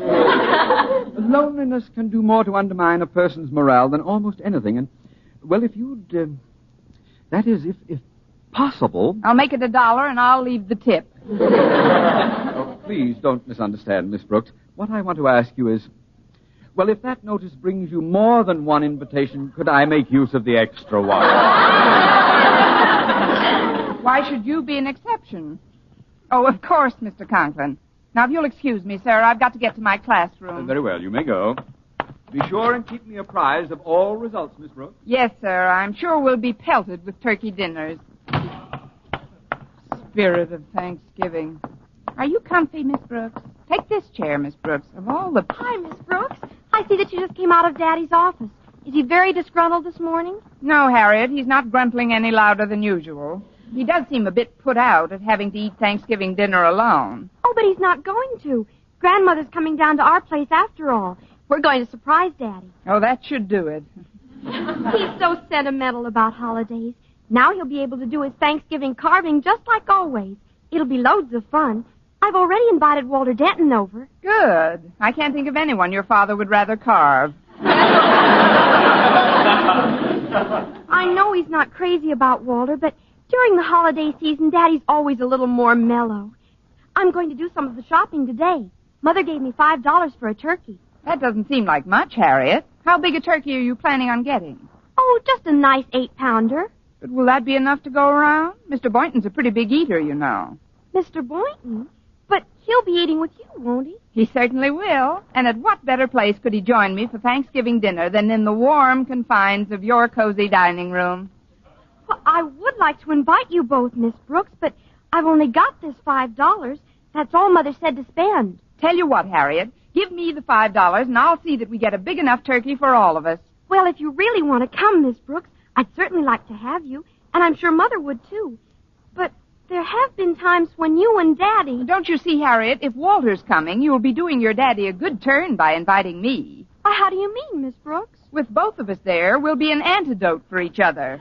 Loneliness can do more to undermine a person's morale than almost anything. And, well, if you'd... that is, if possible... I'll make it $1 and I'll leave the tip. Oh, please don't misunderstand, Miss Brooks. What I want to ask you is... well, if that notice brings you more than one invitation, could I make use of the extra one? Why should you be an exception? Oh, of course, Mr. Conklin. Now, if you'll excuse me, sir, I've got to get to my classroom. Very well, you may go. Be sure and keep me apprised of all results, Miss Brooks. Yes, sir. I'm sure we'll be pelted with turkey dinners. Spirit of Thanksgiving. Are you comfy, Miss Brooks? Take this chair, Miss Brooks. Of all the... Hi, Miss Brooks. I see that you just came out of Daddy's office. Is he very disgruntled this morning? No, Harriet. He's not gruntling any louder than usual. He does seem a bit put out at having to eat Thanksgiving dinner alone. Oh, but he's not going to. Grandmother's coming down to our place after all. We're going to surprise Daddy. Oh, that should do it. He's so sentimental about holidays. Now he'll be able to do his Thanksgiving carving just like always. It'll be loads of fun. I've already invited Walter Denton over. Good. I can't think of anyone your father would rather carve. I know he's not crazy about Walter, but during the holiday season, Daddy's always a little more mellow. I'm going to do some of the shopping today. Mother gave me $5 for a turkey. That doesn't seem like much, Harriet. How big a turkey are you planning on getting? Oh, just a nice 8-pounder. But will that be enough to go around? Mr. Boynton's a pretty big eater, you know. Mr. Boynton? But he'll be eating with you, won't he? He certainly will. And at what better place could he join me for Thanksgiving dinner than in the warm confines of your cozy dining room? Well, I would like to invite you both, Miss Brooks, but I've only got this $5. That's all Mother said to spend. Tell you what, Harriet, give me the $5 and I'll see that we get a big enough turkey for all of us. Well, if you really want to come, Miss Brooks, I'd certainly like to have you, and I'm sure Mother would, too. But there have been times when you and Daddy... Don't you see, Harriet, if Walter's coming, you'll be doing your daddy a good turn by inviting me. How do you mean, Miss Brooks? With both of us there, we'll be an antidote for each other.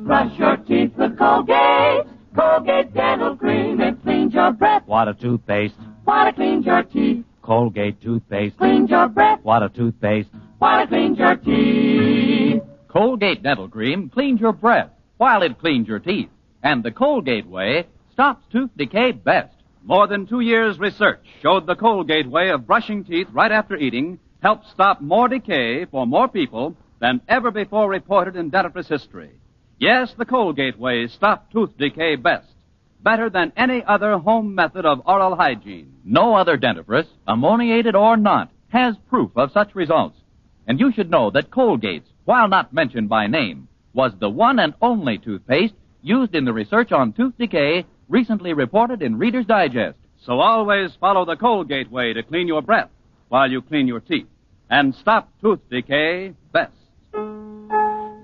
Brush your teeth with Colgate. Colgate Dental Cream. It cleans your breath. Water toothpaste. Water cleans your teeth. Colgate toothpaste. Cleans your breath. Water toothpaste. Water cleans your teeth. Colgate Dental Cream cleans your breath while it cleans your teeth. And the Colgate way stops tooth decay best. More than 2 years' research showed the Colgate way of brushing teeth right after eating helps stop more decay for more people than ever before reported in dentifrice history. Yes, the Colgate way stops tooth decay best. Better than any other home method of oral hygiene. No other dentifrice, ammoniated or not, has proof of such results. And you should know that Colgate's, while not mentioned by name, was the one and only toothpaste used in the research on tooth decay recently reported in Reader's Digest. So always follow the Colgate way to clean your breath while you clean your teeth. And stop tooth decay best.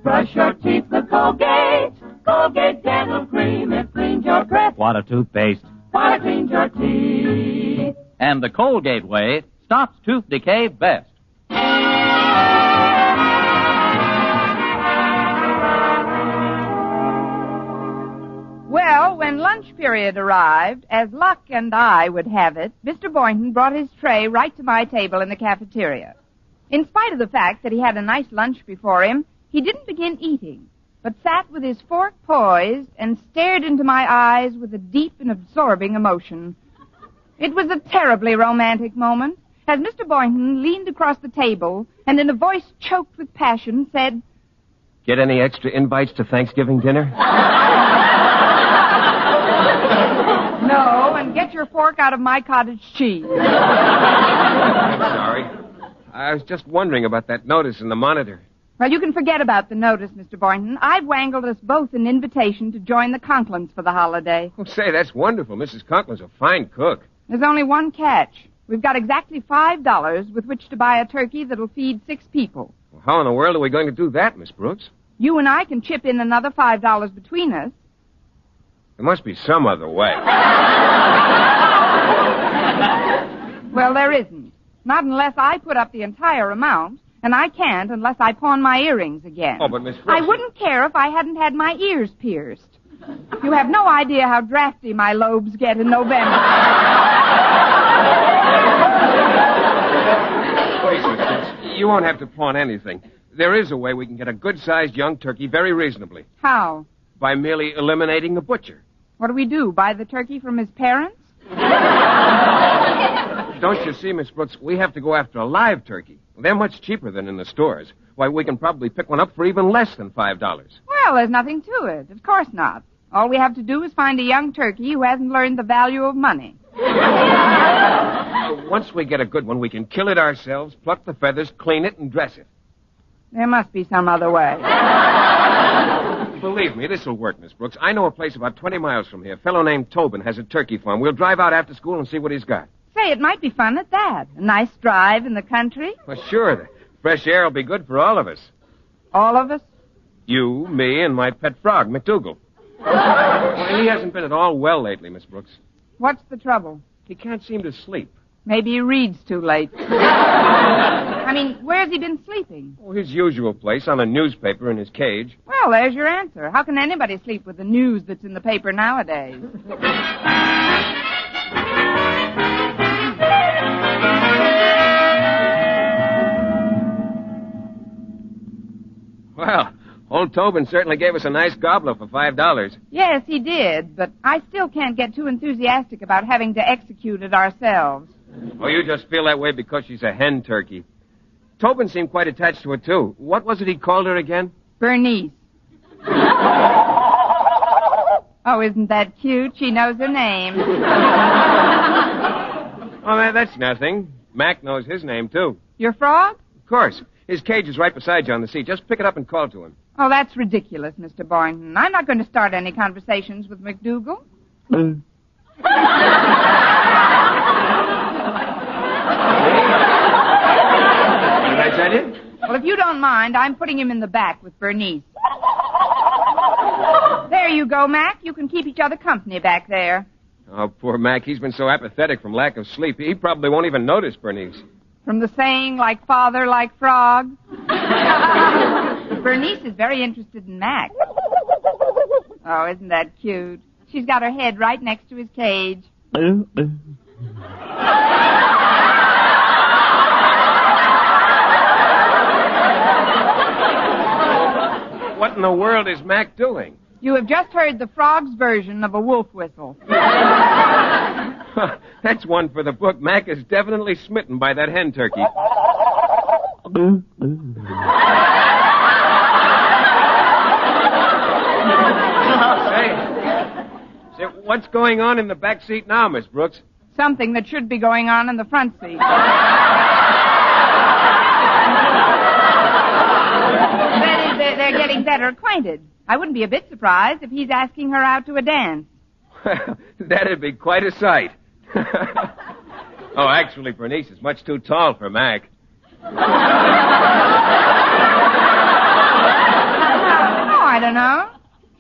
Brush your teeth with Colgate. Colgate Dental Cream. It cleans your breath. Water toothpaste. Water cleans your teeth. And the Colgate way stops tooth decay best. Well, when lunch period arrived, as luck and I would have it, Mr. Boynton brought his tray right to my table in the cafeteria. In spite of the fact that he had a nice lunch before him, he didn't begin eating, but sat with his fork poised and stared into my eyes with a deep and absorbing emotion. It was a terribly romantic moment as Mr. Boynton leaned across the table and in a voice choked with passion said, Get any extra invites to Thanksgiving dinner? No, and get your fork out of my cottage cheese. I'm sorry. I was just wondering about that notice in the Monitor. Well, you can forget about the notice, Mr. Boynton. I've wangled us both an invitation to join the Conklins for the holiday. Oh, say, that's wonderful. Mrs. Conklin's a fine cook. There's only one catch. We've got exactly $5 with which to buy a turkey that'll feed 6 people. Well, how in the world are we going to do that, Miss Brooks? You and I can chip in another $5 between us. There must be some other way. Well, there isn't. Not unless I put up the entire amount, and I can't unless I pawn my earrings again. Oh, but Miss Brooks... I wouldn't care if I hadn't had my ears pierced. You have no idea how drafty my lobes get in November. Please, Miss Brooks, you won't have to pawn anything. There is a way we can get a good-sized young turkey very reasonably. How? By merely eliminating the butcher. What do we do, buy the turkey from his parents? Don't you see, Miss Brooks, we have to go after a live turkey. They're much cheaper than in the stores. Why, we can probably pick one up for even less than $5. Well, there's nothing to it. Of course not. All we have to do is find a young turkey who hasn't learned the value of money. Once we get a good one, we can kill it ourselves, pluck the feathers, clean it, and dress it. There must be some other way. Believe me, this will work, Miss Brooks. I know a place about 20 miles from here. A fellow named Tobin has a turkey farm. We'll drive out after school and see what he's got. Say, it might be fun at that. A nice drive in the country. Well, sure. The fresh air will be good for all of us. All of us? You, me, and my pet frog, McDougal. Well, he hasn't been at all well lately, Miss Brooks. What's the trouble? He can't seem to sleep. Maybe he reads too late. I mean, where's he been sleeping? Oh, his usual place, on a newspaper in his cage. Well, there's your answer. How can anybody sleep with the news that's in the paper nowadays? Old Tobin certainly gave us a nice gobbler for $5. Yes, he did, but I still can't get too enthusiastic about having to execute it ourselves. Oh, you just feel that way because she's a hen turkey. Tobin seemed quite attached to her, too. What was it he called her again? Bernice. Oh, isn't that cute? She knows her name. Oh, that's nothing. Mac knows his name, too. Your frog? Of course. His cage is right beside you on the seat. Just pick it up and call to him. Oh, that's ridiculous, Mr. Boynton. I'm not going to start any conversations with McDougal. Did I tell you? Well, if you don't mind, I'm putting him in the back with Bernice. There you go, Mac. You can keep each other company back there. Oh, poor Mac. He's been so apathetic from lack of sleep. He probably won't even notice Bernice. From the saying, like father, like frog. Bernice is very interested in Mac. Oh, isn't that cute? She's got her head right next to his cage. What in the world is Mac doing? You have just heard the frog's version of a wolf whistle. That's one for the book. Mac is definitely smitten by that hen turkey. Say, what's going on in the back seat now, Miss Brooks? Something that should be going on in the front seat. That is, they're getting better acquainted. I wouldn't be a bit surprised if he's asking her out to a dance. That'd be quite a sight. Oh, actually, Bernice is much too tall for Mac. Oh, I don't know.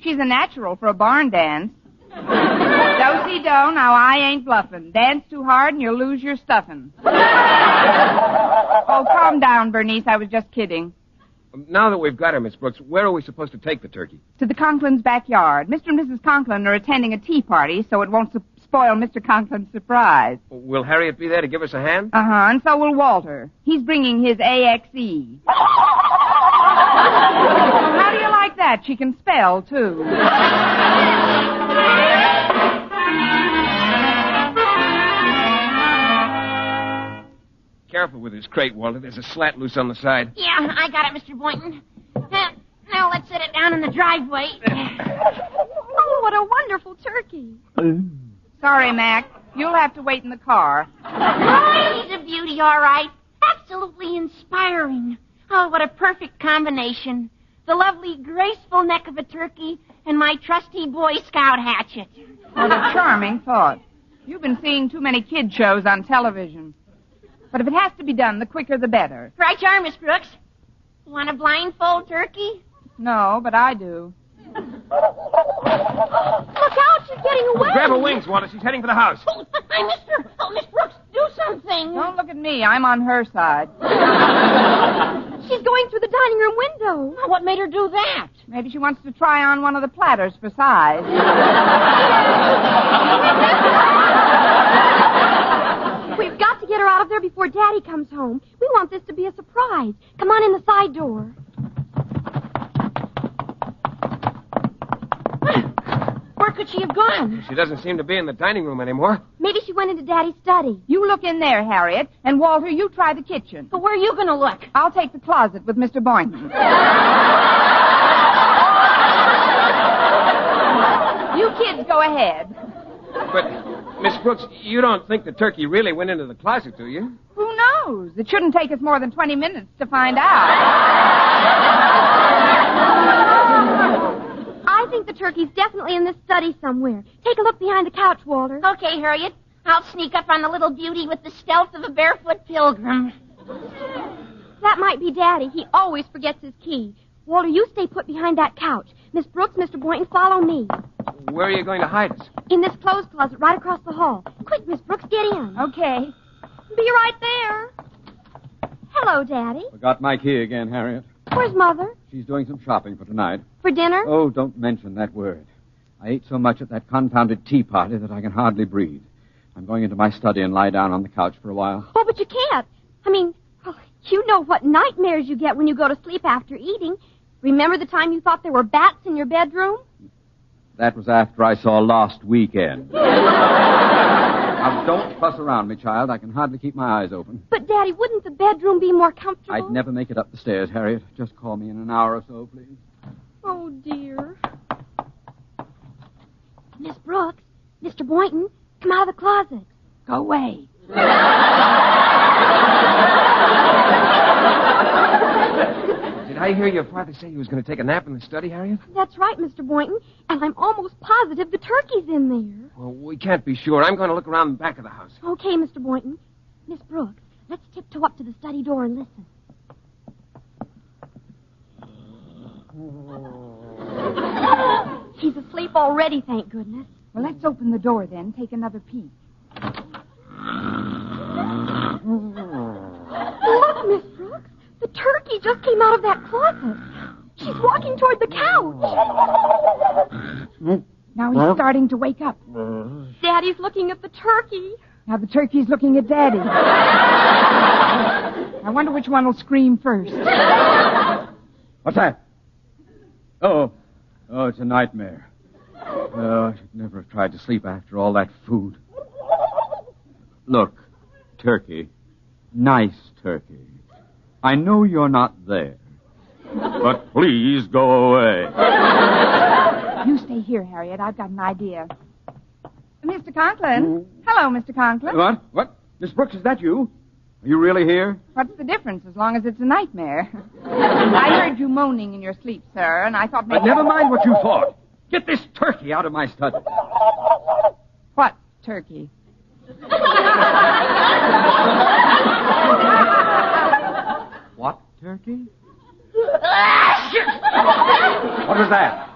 She's a natural for a barn dance. Do-si-do, now I ain't bluffing. Dance too hard and you'll lose your stuffing. Oh, calm down, Bernice. I was just kidding. Now that we've got her, Miss Brooks, where are we supposed to take the turkey? To the Conklin's backyard. Mr. and Mrs. Conklin are attending a tea party, so it won't spoil Mr. Conklin's surprise. Will Harriet be there to give us a hand? Uh-huh, and so will Walter. He's bringing his AXE. How do you like that? She can spell, too. Careful with his crate, Walter. There's a slat loose on the side. Yeah, I got it, Mr. Boynton. Now let's set it down in the driveway. Oh, what a wonderful turkey. Sorry, Mac. You'll have to wait in the car. Oh, he's a beauty, all right. Absolutely inspiring. Oh, what a perfect combination. The lovely, graceful neck of a turkey and my trusty Boy Scout hatchet. What a charming thought. You've been seeing too many kid shows on television. But if it has to be done, the quicker the better. Right you are, Miss Brooks. You want a blindfold turkey? No, but I do. Look out, she's getting away. Grab her wings, Walter. She's heading for the house. Miss Brooks, do something. Don't look at me. I'm on her side. She's going through the dining room window. Oh, what made her do that? Maybe she wants to try on one of the platters for size. We've got to get her out of there before Daddy comes home. We want this to be a surprise. Come on in the side door. Where could she have gone? She doesn't seem to be in the dining room anymore. Maybe she went into Daddy's study. You look in there, Harriet, and Walter, you try the kitchen. But where are you going to look? I'll take the closet with Mr. Boynton. You kids go ahead. But, Miss Brooks, you don't think the turkey really went into the closet, do you? Who knows? It shouldn't take us more than 20 minutes to find out. I think the turkey's definitely in this study somewhere. Take a look behind the couch, Walter. Okay, Harriet. I'll sneak up on the little beauty with the stealth of a barefoot pilgrim. That might be Daddy. He always forgets his key. Walter, you stay put behind that couch. Miss Brooks, Mr. Boynton, follow me. Where are you going to hide us? In this clothes closet right across the hall. Quick, Miss Brooks, get in. Okay. Be right there. Hello, Daddy. Forgot my key again, Harriet. Where's Mother? She's doing some shopping for tonight. For dinner? Oh, don't mention that word. I ate so much at that confounded tea party that I can hardly breathe. I'm going into my study and lie down on the couch for a while. Oh, but you can't. I mean, you know what nightmares you get when you go to sleep after eating. Remember the time you thought there were bats in your bedroom? That was after I saw Lost Weekend. Now, don't fuss around me, child. I can hardly keep my eyes open. But, Daddy, wouldn't the bedroom be more comfortable? I'd never make it up the stairs, Harriet. Just call me in an hour or so, please. Oh, dear. Miss Brooks, Mr. Boynton, come out of the closet. Go away. Did I hear your father say he was going to take a nap in the study, Harriet? That's right, Mr. Boynton, and I'm almost positive the turkey's in there. Well, we can't be sure. I'm going to look around the back of the house. Okay, Mr. Boynton. Miss Brooks, let's tiptoe up to the study door and listen. He's asleep already, thank goodness. Well, let's open the door then. Take another peek. Look, Miss Brooks. The turkey just came out of that closet. She's walking toward the couch. Now he's starting to wake up. Daddy's looking at the turkey. Now the turkey's looking at Daddy. I wonder which one will scream first. What's that? Oh, it's a nightmare. Oh, I should never have tried to sleep after all that food. Look, turkey. Nice turkey. I know you're not there. But please go away. You stay here, Harriet. I've got an idea. Mr. Conklin. Hello, Mr. Conklin. What? Miss Brooks, is that you? Are you really here? What's the difference as long as it's a nightmare? I heard you moaning in your sleep, sir, and I thought maybe... But never mind what you thought. Get this turkey out of my study. What turkey? What turkey? What was that?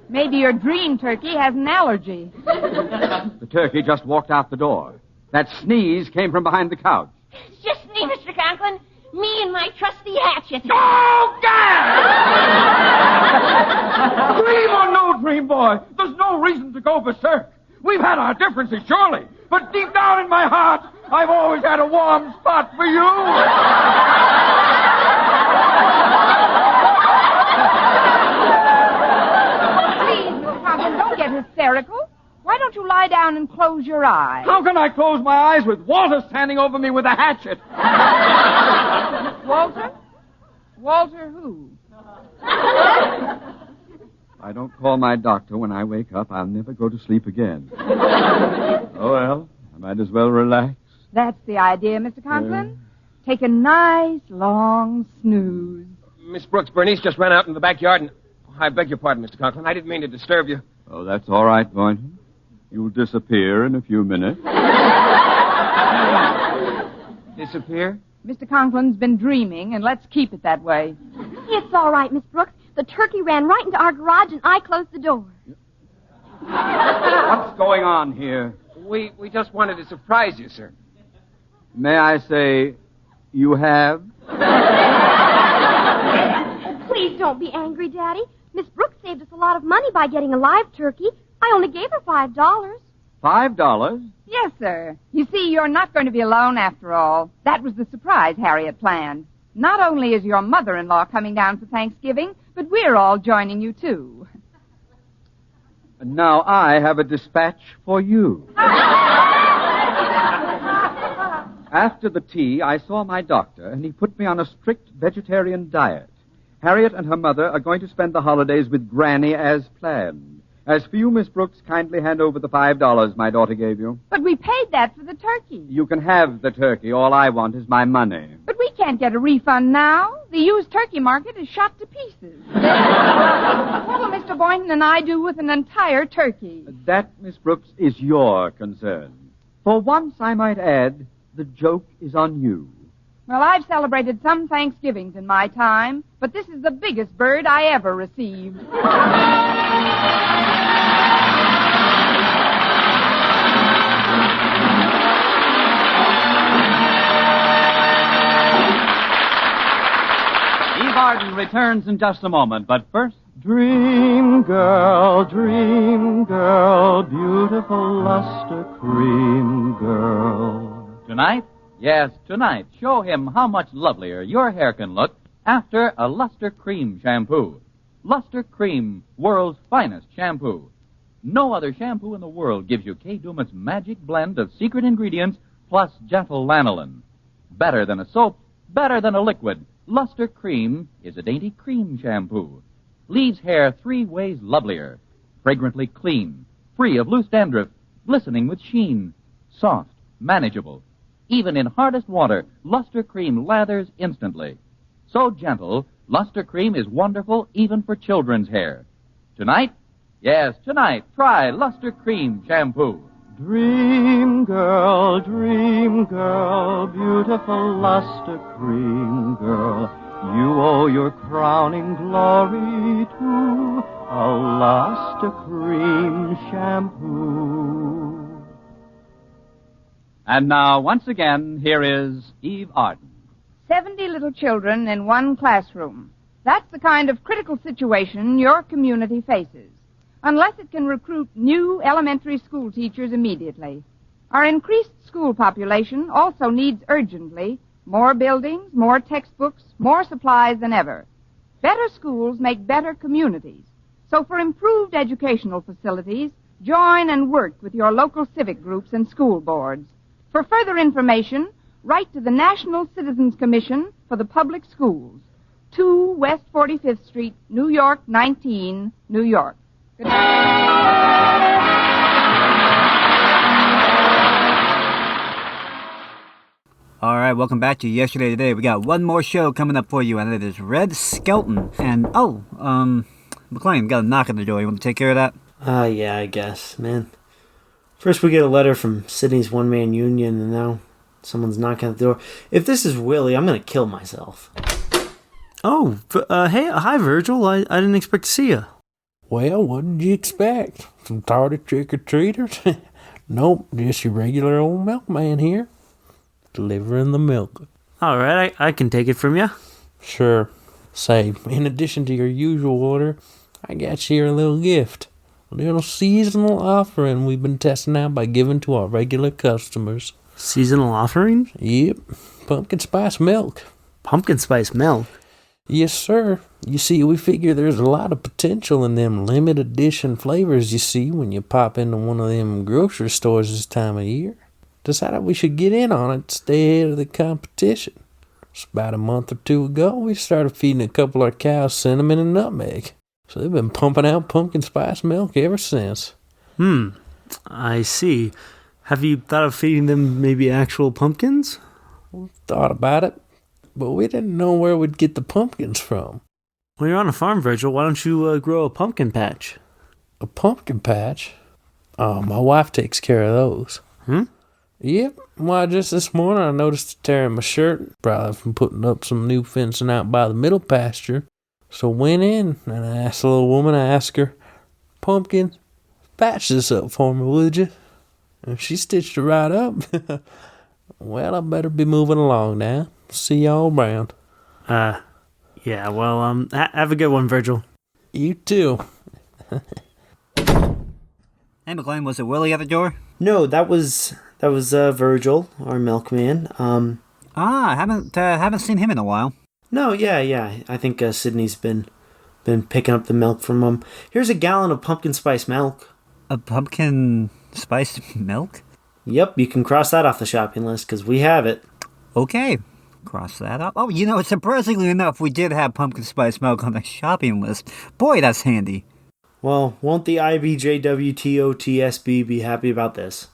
Maybe your dream turkey has an allergy. The turkey just walked out the door. That sneeze came from behind the couch. It's just me, Mr. Conklin. Me and my trusty hatchet. Oh, God! Dream or no dream, boy, there's no reason to go berserk. We've had our differences, surely. But deep down in my heart, I've always had a warm spot for you. Please, Mr. Conklin, don't get hysterical. Why don't you lie down and close your eyes? How can I close my eyes with Walter standing over me with a hatchet? Walter? Walter who? I don't call my doctor when I wake up. I'll never go to sleep again. Oh, well, I might as well relax. That's the idea, Mr. Conklin. Take a nice, long snooze. Miss Brooks, Bernice just ran out in the backyard and... I beg your pardon, Mr. Conklin. I didn't mean to disturb you. Oh, that's all right, Boynton. You'll disappear in a few minutes. Disappear? Mr. Conklin's been dreaming, and let's keep it that way. It's all right, Miss Brooks. The turkey ran right into our garage, and I closed the door. What's going on here? We just wanted to surprise you, sir. May I say, you have? Please don't be angry, Daddy. Miss Brooks saved us a lot of money by getting a live turkey. I only gave her $5. $5? Yes, sir. You see, you're not going to be alone after all. That was the surprise Harriet planned. Not only is your mother-in-law coming down for Thanksgiving, but we're all joining you, too. And now I have a dispatch for you. After the tea, I saw my doctor, and he put me on a strict vegetarian diet. Harriet and her mother are going to spend the holidays with Granny as planned. As for you, Miss Brooks, kindly hand over the $5 my daughter gave you. But we paid that for the turkey. You can have the turkey. All I want is my money. But we can't get a refund now. The used turkey market is shot to pieces. What will Mr. Boynton and I do with an entire turkey? That, Miss Brooks, is your concern. For once, I might add, the joke is on you. Well, I've celebrated some Thanksgivings in my time, but this is the biggest bird I ever received. Eve Arden returns in just a moment, but first... Dream girl, beautiful luster cream girl. Tonight? Yes, tonight. Show him how much lovelier your hair can look after a Luster Cream shampoo. Luster Cream, world's finest shampoo. No other shampoo in the world gives you Kay Daumit's magic blend of secret ingredients plus gentle lanolin. Better than a soap, better than a liquid, Luster Cream is a dainty cream shampoo. Leaves hair 3 ways lovelier. Fragrantly clean, free of loose dandruff, glistening with sheen. Soft, manageable. Even in hardest water, Luster Cream lathers instantly. So gentle, Luster Cream is wonderful even for children's hair. Tonight, yes, tonight, try Luster Cream shampoo. Dream girl, beautiful Luster Cream girl, you owe your crowning glory to a Luster Cream shampoo. And now, once again, here is Eve Arden. 70 little children in one classroom. That's the kind of critical situation your community faces, unless it can recruit new elementary school teachers immediately. Our increased school population also needs urgently more buildings, more textbooks, more supplies than ever. Better schools make better communities. So for improved educational facilities, join and work with your local civic groups and school boards. For further information, write to the National Citizens Commission for the Public Schools, 2 West 45th Street, New York, 19, New York. Good night. All right, welcome back to Yesterday Today. We got one more show coming up for you, and it is Red Skelton. And, McLean, got a knock at the door. You want to take care of that? Yeah, I guess, man. First we get a letter from Sydney's one-man union, and now someone's knocking at the door. If this is Willie, I'm going to kill myself. Oh, hey, hi, Virgil. I didn't expect to see you. Well, what did you expect? Some tardy trick-or-treaters? Nope, just your regular old milkman here. Delivering the milk. All right, I can take it from you. Sure. Say, in addition to your usual order, I got you here a little gift. A little seasonal offering we've been testing out by giving to our regular customers. Seasonal offering? Yep. Pumpkin spice milk. Pumpkin spice milk? Yes, sir. You see, we figure there's a lot of potential in them limited edition flavors you see when you pop into one of them grocery stores this time of year. Decided we should get in on it to stay ahead of the competition. It's about a month or 2 ago, we started feeding a couple of our cows cinnamon and nutmeg. So they've been pumping out pumpkin spice milk ever since. I see. Have you thought of feeding them maybe actual pumpkins? Thought about it, but we didn't know where we'd get the pumpkins from. Well, you're on a farm, Virgil. Why don't you grow a pumpkin patch? A pumpkin patch? Oh, my wife takes care of those. Yep. Why, just this morning I noticed a tear in my shirt, probably from putting up some new fencing out by the middle pasture. So went in and I asked the little woman, I asked her, Pumpkin, patch this up for me, would you? And she stitched it right up. Well, I better be moving along now. See y'all around. Yeah, well, have a good one, Virgil. You too. Hey, McLean, was it Willie at the door? No, that was Virgil, our milkman. I haven't seen him in a while. No, yeah. I think Sydney's been picking up the milk from him. Here's a gallon of pumpkin spice milk. A pumpkin spice milk? Yep, you can cross that off the shopping list, because we have it. Okay, cross that up. Oh, surprisingly enough, we did have pumpkin spice milk on the shopping list. Boy, that's handy. Well, won't the IBJWTOTSB be happy about this?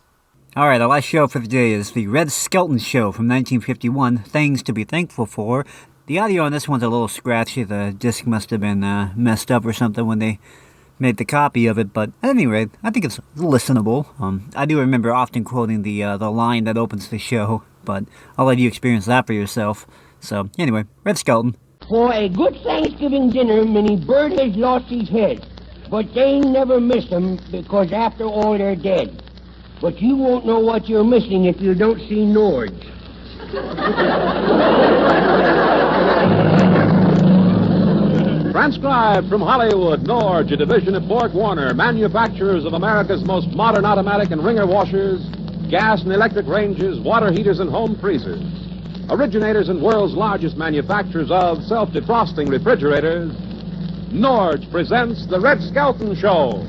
All right, our last show for the day is the Red Skelton Show from 1951, Things to be Thankful For. The audio on this one's a little scratchy. The disc must have been messed up or something when they made the copy of it, but at any rate, I think it's listenable. I do remember often quoting the line that opens the show, but I'll let you experience that for yourself. So, anyway, Red Skelton. For a good Thanksgiving dinner, many bird has lost his head, but they never miss them because after all they're dead. But you won't know what you're missing if you don't see Nords. Transcribed from Hollywood, Norge, a division of Borg Warner, manufacturers of America's most modern automatic and wringer washers, gas and electric ranges, water heaters, and home freezers. Originators and world's largest manufacturers of self-defrosting refrigerators, Norge presents The Red Skelton Show.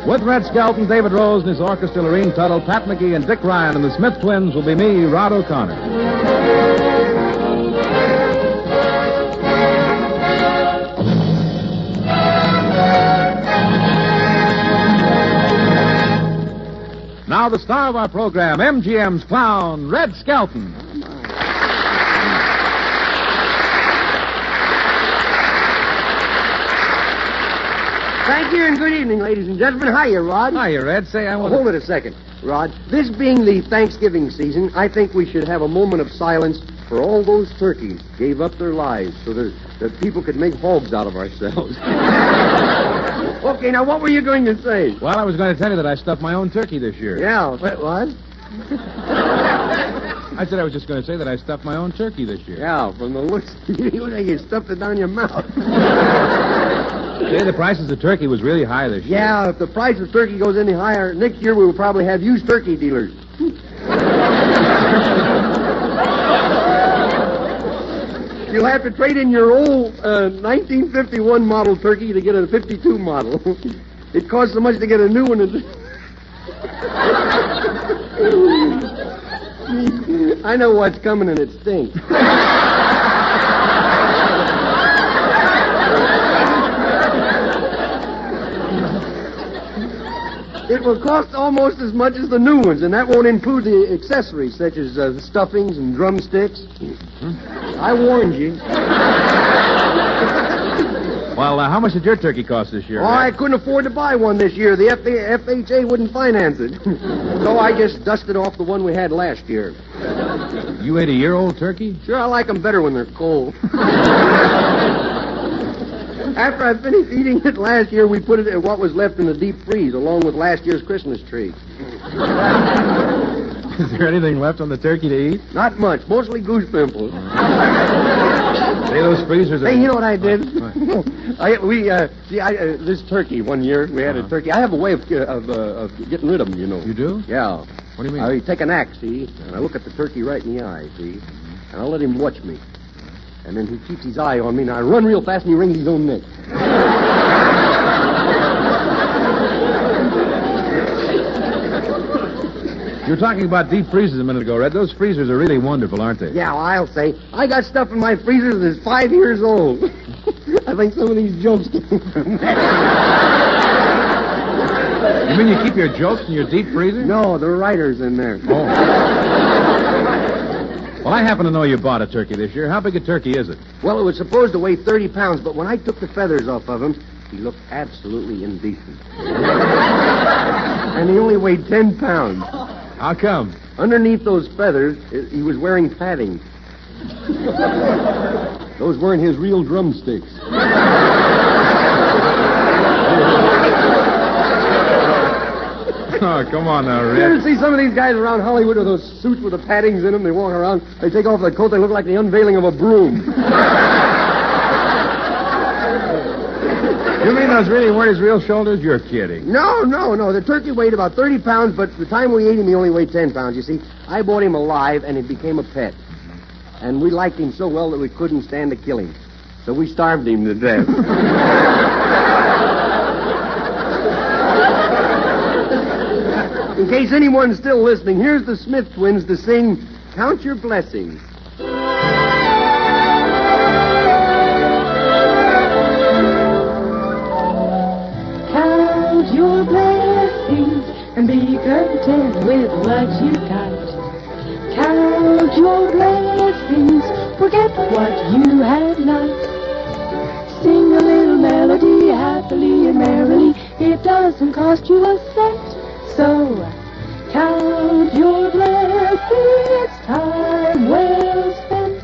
With Red Skelton, David Rose and his orchestra, Lorene Tuttle, Pat McGee, and Dick Ryan, and the Smith twins will be me, Rod O'Connor. Now the star of our program, MGM's clown, Red Skelton. Thank you and good evening, ladies and gentlemen. Hiya, Rod. Hiya, Red. Say, I want Hold it a second, Rod. This being the Thanksgiving season, I think we should have a moment of silence for all those turkeys gave up their lives so that people could make hogs out of ourselves. Okay, now what were you going to say? Well, I was going to tell you that I stuffed my own turkey this year. Yeah, what? I said I was just going to say that I stuffed my own turkey this year. Yeah, from the looks, you stuffed it down your mouth. Say, the price of the turkey was really high this year. Yeah, if the price of turkey goes any higher, next year we will probably have used turkey dealers. You'll have to trade in your old 1951 model turkey to get a 52 model. It costs so much to get a new one. I know what's coming and it stinks. It will cost almost as much as the new ones, and that won't include the accessories such as the stuffings and drumsticks. I warned you. Well, how much did your turkey cost this year? Oh, I couldn't afford to buy one this year. The FHA wouldn't finance it. So I just dusted off the one we had last year. You ate a year-old turkey? Sure, I like them better when they're cold. After I finished eating it last year, we put it in what was left in the deep freeze, along with last year's Christmas tree. Is there anything left on the turkey to eat? Not much, mostly goose pimples. Say, those freezers are... Hey, you know what I did? This turkey, one year, we had a turkey. I have a way of getting rid of them, you know. You do? Yeah. What do you mean? I take an axe, see, and I look at the turkey right in the eye, see, and I'll let him watch me. And then he keeps his eye on me, and I run real fast, and he wrings his own neck. You were talking about deep freezers a minute ago, Red. Those freezers are really wonderful, aren't they? Yeah, well, I'll say. I got stuff in my freezers that's 5 years old. I think some of these jokes came from that. You mean you keep your jokes in your deep freezer? No, the writer's in there. Oh. Well, I happen to know you bought a turkey this year. How big a turkey is it? Well, it was supposed to weigh 30 pounds, but when I took the feathers off of him, he looked absolutely indecent. And he only weighed 10 pounds. How come? Underneath those feathers, he was wearing padding. Those weren't his real drumsticks. Oh, come on now, Red. You ever see some of these guys around Hollywood with those suits with the paddings in them? They walk around, they take off their coat, they look like the unveiling of a broom. You mean those really weren't his real shoulders? You're kidding. No. The turkey weighed about 30 pounds, but the time we ate him, he only weighed 10 pounds. You see, I bought him alive, and he became a pet. And we liked him so well that we couldn't stand to kill him. So we starved him to death. In case anyone's still listening, here's the Smith twins to sing Count Your Blessings. Count your blessings and be content with what you got. Count your blessings, forget what you have not. Sing a little melody happily and merrily. It doesn't cost you a cent. So, count your blessings, it's time well spent.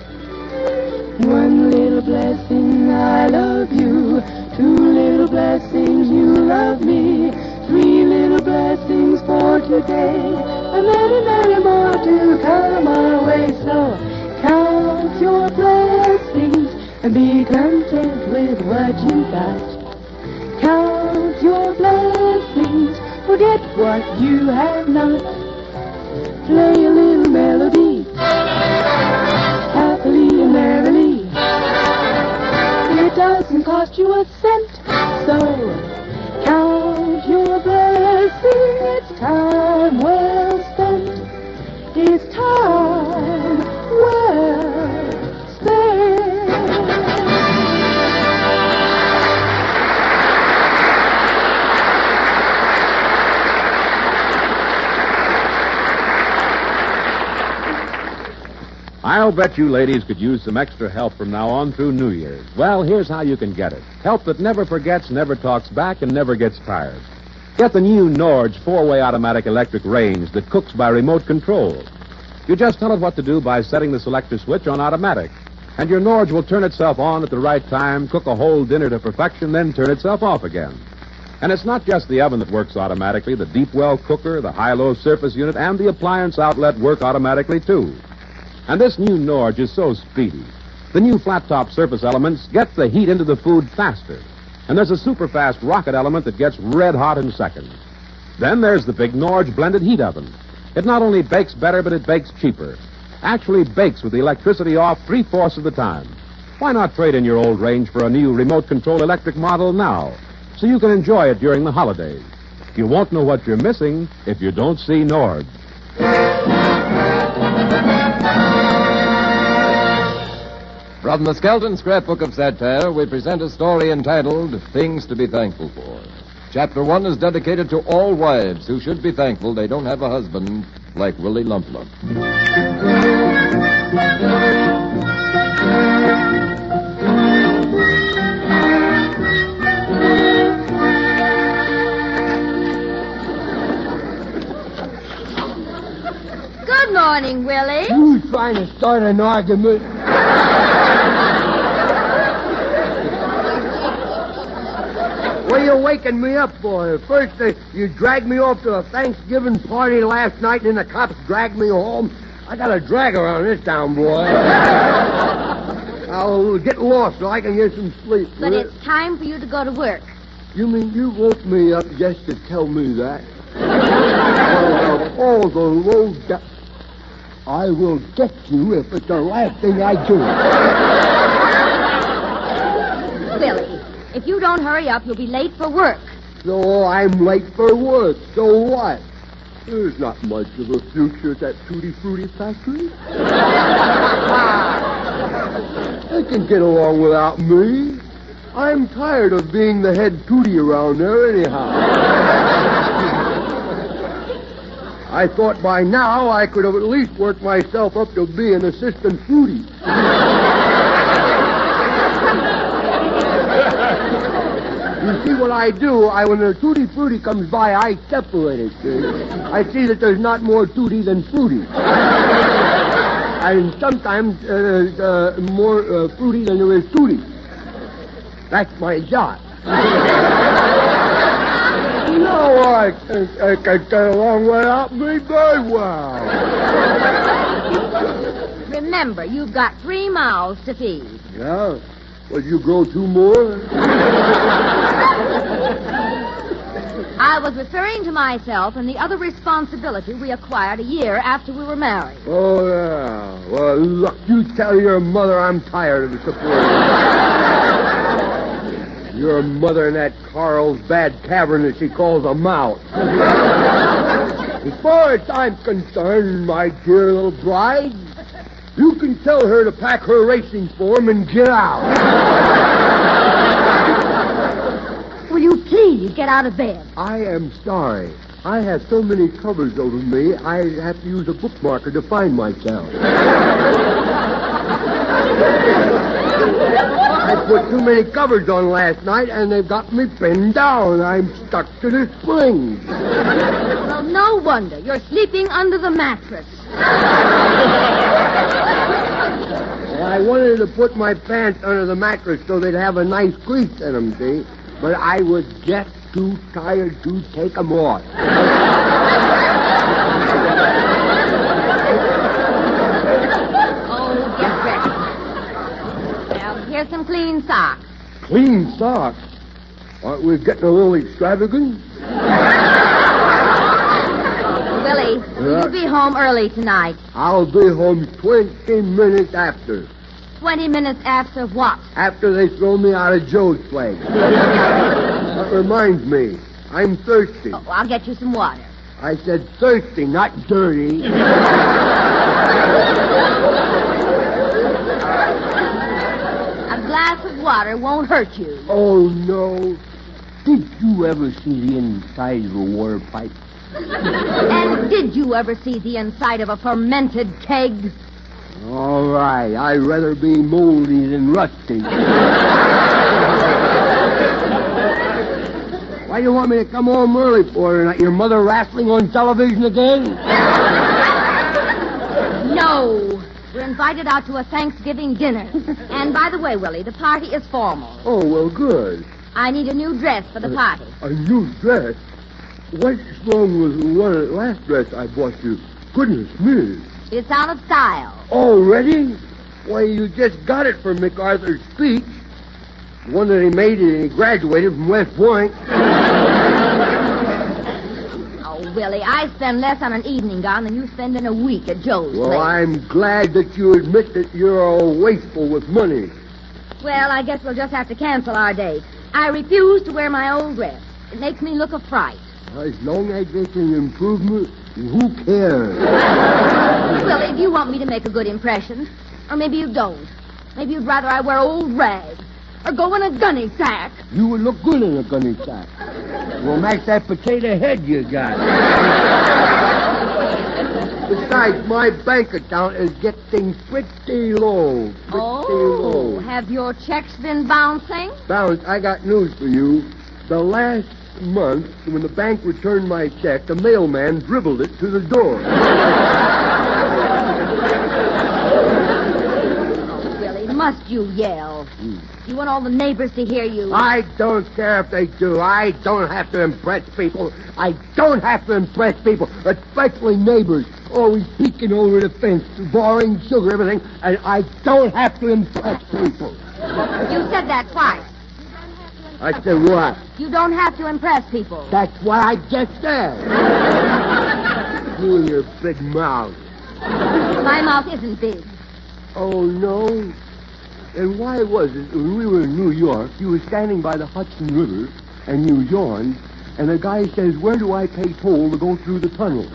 One little blessing, I love you. 2 little blessings, you love me. 3 little blessings for today. And many, many more to come our way. So, count your blessings and be content with what you got. Count your blessings, forget what you have not. Play a little melody, happily and merrily. It doesn't cost you a cent, so count your blessings. It's time well spent. It's time well spent. I'll bet you ladies could use some extra help from now on through New Year's. Well, here's how you can get it. Help that never forgets, never talks back, and never gets tired. Get the new Norge 4-way automatic electric range that cooks by remote control. You just tell it what to do by setting the selector switch on automatic. And your Norge will turn itself on at the right time, cook a whole dinner to perfection, then turn itself off again. And it's not just the oven that works automatically. The deep well cooker, the high-low surface unit, and the appliance outlet work automatically, too. And this new Norge is so speedy. The new flat-top surface elements get the heat into the food faster. And there's a super-fast rocket element that gets red hot in seconds. Then there's the big Norge blended heat oven. It not only bakes better, but it bakes cheaper. Actually bakes with the electricity off 3/4 of the time. Why not trade in your old range for a new remote-control electric model now, so you can enjoy it during the holidays? You won't know what you're missing if you don't see Norge. From the Skelton Scrapbook of Satire, we present a story entitled Things to be Thankful For. Chapter 1 is dedicated to all wives who should be thankful they don't have a husband like Willie Lump Lump. Good morning, Willie. You trying to start an argument? What are you waking me up for? First, you dragged me off to a Thanksgiving party last night, and then the cops dragged me home. I got a drag around this town, boy. I'll get lost so I can get some sleep. But it's time for you to go to work. You mean you woke me up just to tell me that? All the low I will get you if it's the last thing I do. Willie, if you don't hurry up, you'll be late for work. So I'm late for work. So what? There's not much of a future at that Tutti Frutti factory. They can get along without me. I'm tired of being the head Tootie around there anyhow. I thought by now I could have at least worked myself up to be an assistant Fruity. You see what I do? When the Tutti Frutti comes by, I separate it. I see that there's not more Tutti than Fruity. And sometimes more Fruity than there is Tutti. That's my job. No, I can get along without me very well. Remember, you've got 3 mouths to feed. Yeah? Well, you grow 2 more? I was referring to myself and the other responsibility we acquired a year after we were married. Oh, yeah. Well, look, you tell your mother I'm tired of supporting your mother in that Carlsbad cavern that she calls a mouth. As far as I'm concerned, my dear little bride, you can tell her to pack her racing form and get out. Will you please get out of bed? I am sorry. I have so many covers over me, I have to use a bookmarker to find myself. I put too many covers on last night, and they've got me pinned down. I'm stuck to the springs. Well, no wonder. You're sleeping under the mattress. Well, I wanted to put my pants under the mattress so they'd have a nice crease in them, see? But I was just too tired to take them off. Oh, get ready. Now, here's some clean socks. Clean socks? Aren't we getting a little extravagant? Willie, will you be home early tonight? I'll be home 20 minutes after. 20 minutes after what? After they throw me out of Joe's place. That reminds me, I'm thirsty. Oh, I'll get you some water. I said thirsty, not dirty. A glass of water won't hurt you. Oh, no. Did you ever see the inside of a water pipe? And did you ever see the inside of a fermented keg? All right, I'd rather be moldy than rusty. Why do you want me to come home early for tonight? Your mother wrestling on television again? No. We're invited out to a Thanksgiving dinner. And by the way, Willie, the party is formal. Oh, well, good. I need a new dress for the party. A new dress? What's wrong with the last dress I bought you? Goodness me. It's out of style. Already? Why, you just got it from MacArthur's speech. The one that he made and he graduated from West Point. Oh, Willie, I spend less on an evening gown than you spend in a week at Joe's Well, place. I'm glad that you admit that you're all wasteful with money. Well, I guess we'll just have to cancel our date. I refuse to wear my old dress. It makes me look a fright. As long as it's an improvement, who cares? Well, if you want me to make a good impression, or maybe you don't. Maybe you'd rather I wear old rags, or go in a gunny sack. You would look good in a gunny sack. Well, match that potato head you got. Besides, my bank account is getting pretty low. Low. Have your checks been bouncing? Bounce, I got news for you. The last month, when the bank returned my check, the mailman dribbled it to the door. Oh, Willie, must you yell? You want all the neighbors to hear you? I don't care if they do. I don't have to impress people. I don't have to impress people, especially neighbors. Always peeking over the fence, borrowing sugar, everything, and I don't have to impress people. You said that twice. I said what? You don't have to impress people. That's what I just said. You and your big mouth. My mouth isn't big. Oh, no? And why was it when we were in New York, you were standing by the Hudson River, and you yawned, and the guy says, where do I pay toll to go through the tunnel?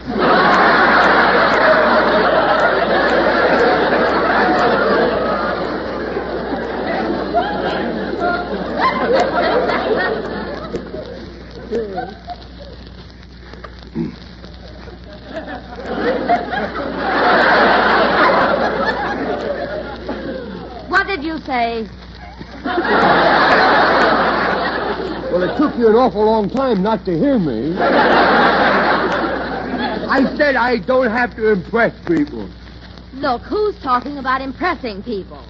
What did you say? Well, it took you an awful long time not to hear me. I said I don't have to impress people. Look, who's talking about impressing people?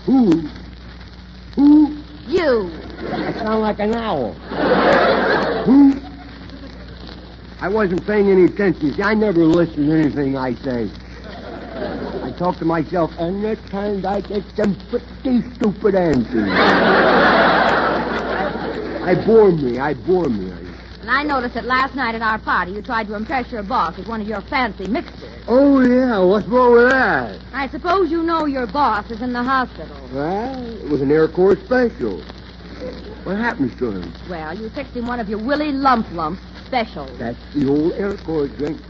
Who? Who? You. I sound like an owl. Who? I wasn't paying any attention. See, I never listen to anything I say. I talk to myself, and at times I get some pretty stupid answers. I bore me. And I noticed that last night at our party you tried to impress your boss with one of your fancy mixtures. Oh, yeah. What's wrong with that? I suppose you know your boss is in the hospital. Well, it was an Air Corps special. What happens to him? Well, you fixed him one of your Willie Lump specials. That's the old Air Corps drink.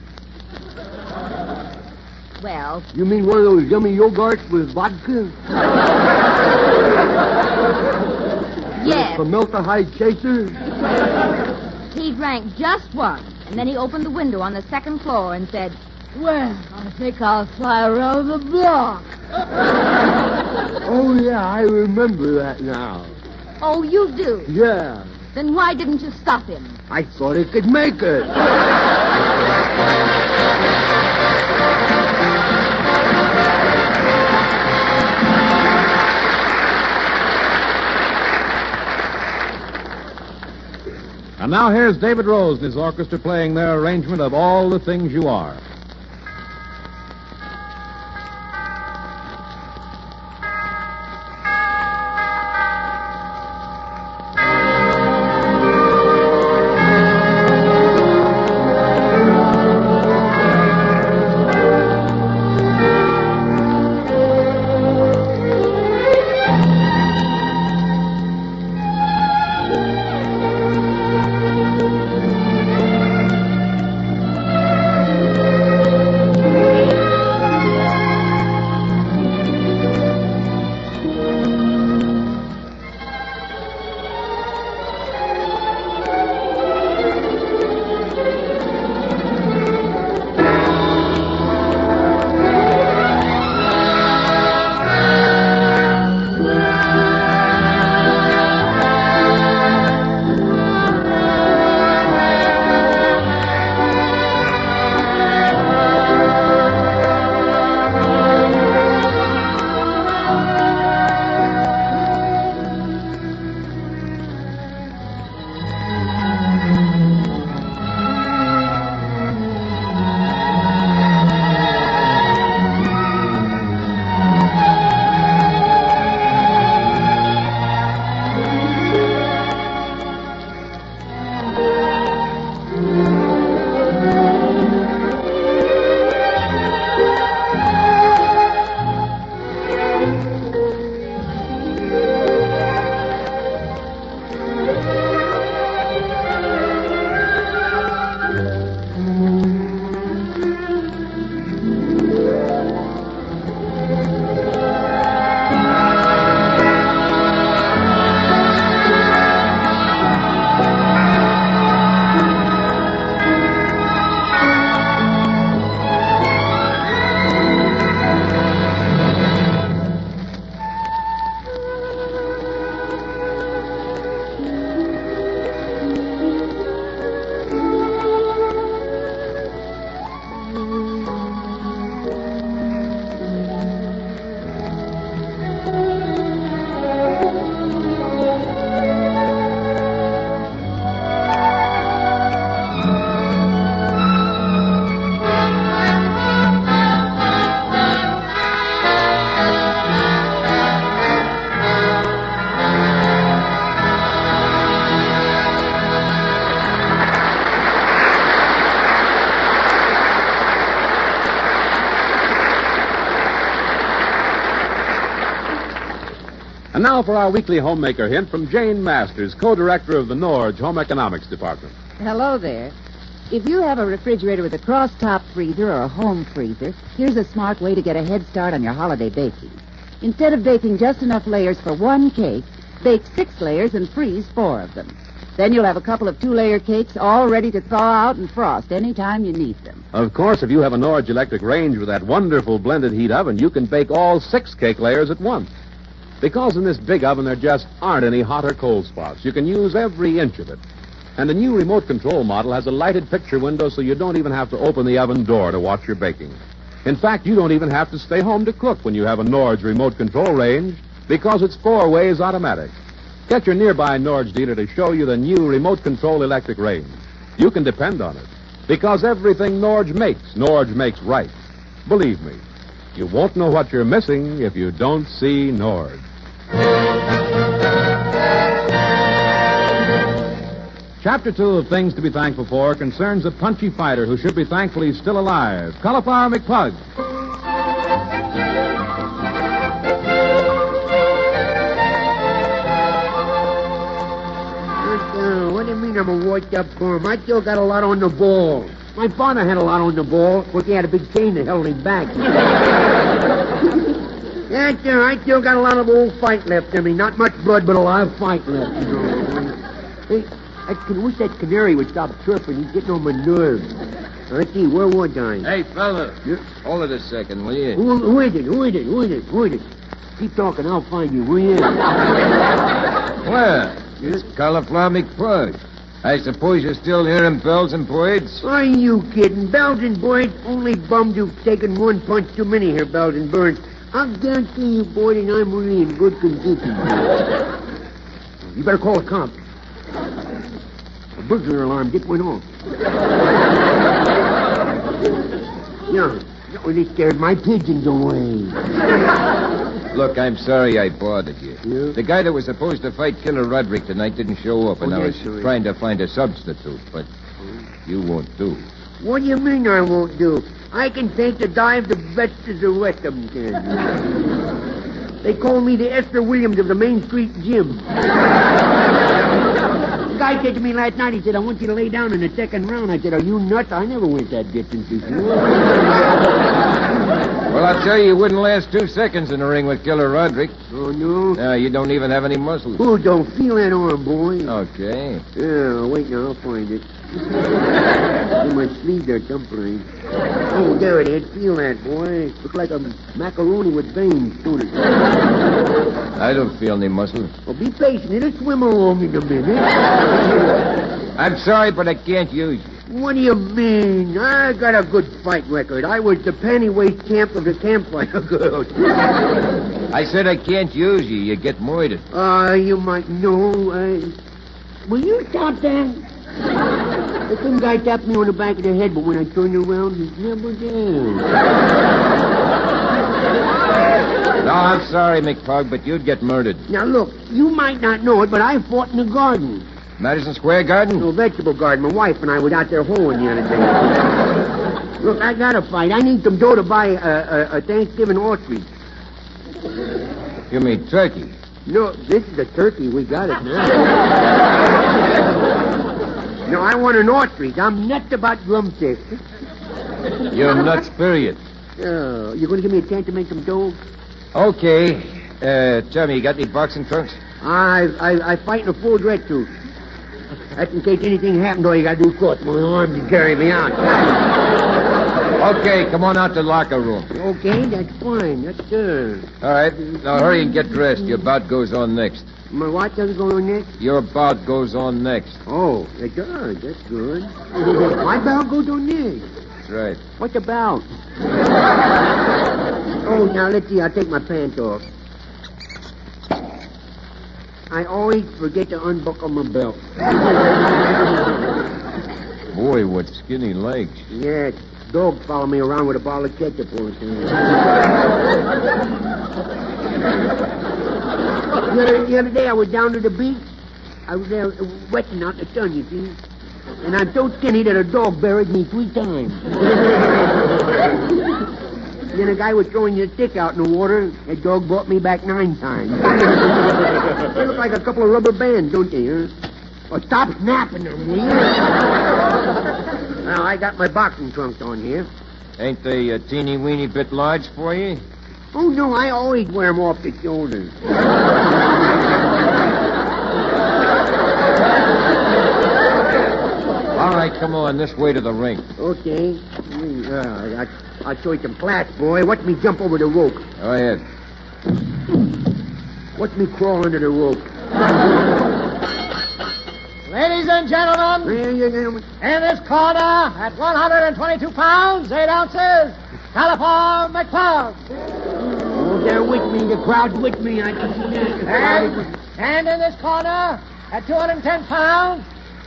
Well... You mean one of those yummy yogurts with vodka? Yes. Formaldehyde chaser? He drank just one, and then he opened the window on the second floor and said, well, I think I'll fly around the block. Oh, yeah, I remember that now. Oh, you do? Yeah. Then why didn't you stop him? I thought he could make it. And now here's David Rose and his orchestra playing their arrangement of All the Things You Are. And now for our weekly homemaker hint from Jane Masters, co-director of the Norge Home Economics Department. Hello there. If you have a refrigerator with a cross-top freezer or a home freezer, here's a smart way to get a head start on your holiday baking. Instead of baking just enough layers for one cake, bake 6 layers and freeze 4 of them. Then you'll have a couple of 2-layer cakes all ready to thaw out and frost anytime you need them. Of course, if you have a Norge electric range with that wonderful blended heat oven, you can bake all 6 cake layers at once. Because in this big oven, there just aren't any hot or cold spots. You can use every inch of it. And the new remote control model has a lighted picture window so you don't even have to open the oven door to watch your baking. In fact, you don't even have to stay home to cook when you have a Norge remote control range because it's 4 ways automatic. Get your nearby Norge dealer to show you the new remote control electric range. You can depend on it because everything Norge makes right. Believe me, you won't know what you're missing if you don't see Norge. Chapter 2 of Things to be Thankful For concerns a punchy fighter who should be thankful he's still alive, Cauliflower McPug. What do you mean I'm a washed-up bum? I still got a lot on the ball. My father had a lot on the ball, but he had a big chain that held him back. That's all right. I still got a lot of old fight left in me. Not much blood, but a lot of fight left. You know. Hey, I wish that canary would stop chirping. He's getting on my nerves. Let's see, where was I? Hey, fella. Yeah? Hold it a second, will you? Who is it? Who is it? Keep talking, I'll find you. Where you is? Where? It's Cauliflower McPug. I suppose you're still hearing bells and birds? Are you kidding? Bells and birds? Only bums who've taken one punch too many here, bells and birds. I'll guarantee you, boy, that I'm really in good condition. You better call the cops. A burglar alarm just went off. Yeah, they scared my pigeons away. Look, I'm sorry I bothered you. Yeah? The guy that was supposed to fight Killer Roderick tonight didn't show up, and I was trying to find a substitute, but you won't do. What do you mean I won't do? I can take the dive the best as the rest of them can. They call me the Esther Williams of the Main Street Gym. The guy said to me last night, he said, I want you to lay down in the second round. I said, are you nuts? I never went that distance before. Well, I'll tell you wouldn't last 2 seconds in the ring with Killer Roderick. Oh, no? No, you don't even have any muscles. Oh, don't feel that arm, boy. Okay. Yeah, wait now, I'll find it. In my sleeve there someplace. Oh, there it is. Feel that, boy. Looks like a macaroni with veins, don't it? I don't feel any muscles. Well, be patient. It'll swim along in a minute. I'm sorry, but I can't use you. What do you mean? I got a good fight record. I was the pennyweight champ of the campfire girls. I said I can't use you. You get murdered. You might know. Will you stop that? Some guy tapped me on the back of the head, but when I turned around, he's never there. No, I'm sorry, McPug, but you'd get murdered. Now, look, you might not know it, but I fought in the garden. Madison Square Garden? No, vegetable garden. My wife and I were out there hoeing the other day. Look, I got to fight. I need some dough to buy a Thanksgiving ostrich. You mean turkey? No, this is a turkey. We got it now. No, I want an ostrich. I'm nuts about drumsticks. You're nuts, period. You going to give me a chance to make some dough? Okay. Tell me, you got any boxing trunks? I fight in a full dress suit. That's in case anything happens, all you got to do is cross my arms and carry me out. Okay, come on out to the locker room. Okay, that's fine. That's good. All right. Now hurry and get dressed. Your bout goes on next. My what doesn't go on next? Your bout goes on next. Oh, it does. That's good. My bout goes on next. That's right. What's the bout? Oh, now let's see. I'll take my pants off. I always forget to unbuckle my belt. Boy, what skinny legs. Yeah, dogs follow me around with a bottle of ketchup all the time. The other day I was down to the beach. I was there wetting out in the sun, you see. And I'm so skinny that a dog buried me 3 times. Then a guy was throwing his stick out in the water. That dog brought me back 9 times. They look like a couple of rubber bands, don't they, huh? Well, stop snapping them, will you? Now, I got my boxing trunks on here. Ain't they a teeny-weeny bit large for you? Oh, no, I always wear them off the shoulders. All right, come on, this way to the ring. Okay. I'll show you some flats, boy. Watch me jump over the rope. Go ahead. Watch me crawl under the rope. Ladies and gentlemen, in this corner, at 122 pounds, 8 ounces, California McCloud. Oh, they're with me. The crowd's with me. I can see that. And in this corner, at 210 pounds,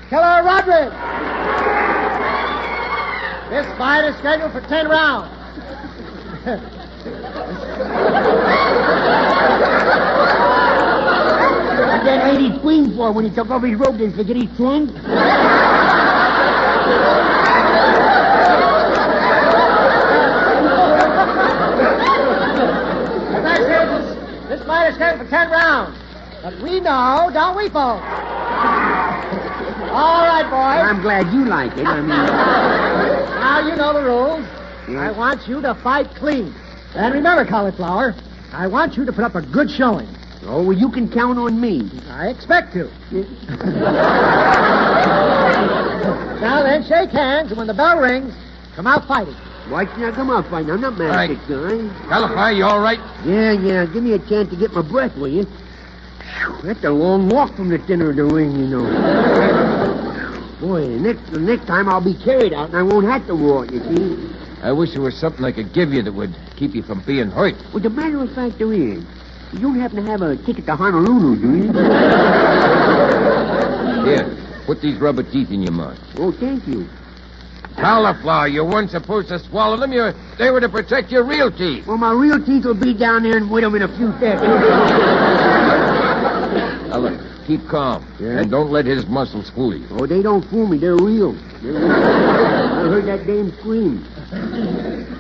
Killer Rodriguez. This fight is scheduled for 10 rounds. What that lady screamed for when he took off his robe and forget his trunk? As I said, this fight is scheduled for 10 rounds. But we know, don't we, folks? All right, boys. I'm glad you like it. I mean... Now you know the rules. Yeah. I want you to fight clean. And remember, Cauliflower, I want you to put up a good showing. Oh, well, you can count on me. I expect to. Now then, shake hands, and when the bell rings, come out fighting. Why can't I come out fighting? I'm not mad at this guy. Cauliflower, you all right? Yeah. Give me a chance to get my breath, will you? Whew, that's a long walk from the center of the ring, you know. Boy, the next time I'll be carried out and I won't have to walk, you see. I wish there was something I could give you that would keep you from being hurt. Well, the matter of fact there is, you don't happen to have a ticket to Honolulu, do you? Here, put these rubber teeth in your mouth. Oh, thank you. Cauliflower, you weren't supposed to swallow them. They were to protect your real teeth. Well, my real teeth will be down there and with them in a few seconds. Now, look, keep calm. Yeah? And don't let his muscles fool you. Oh, they don't fool me. They're real. I heard that dame scream.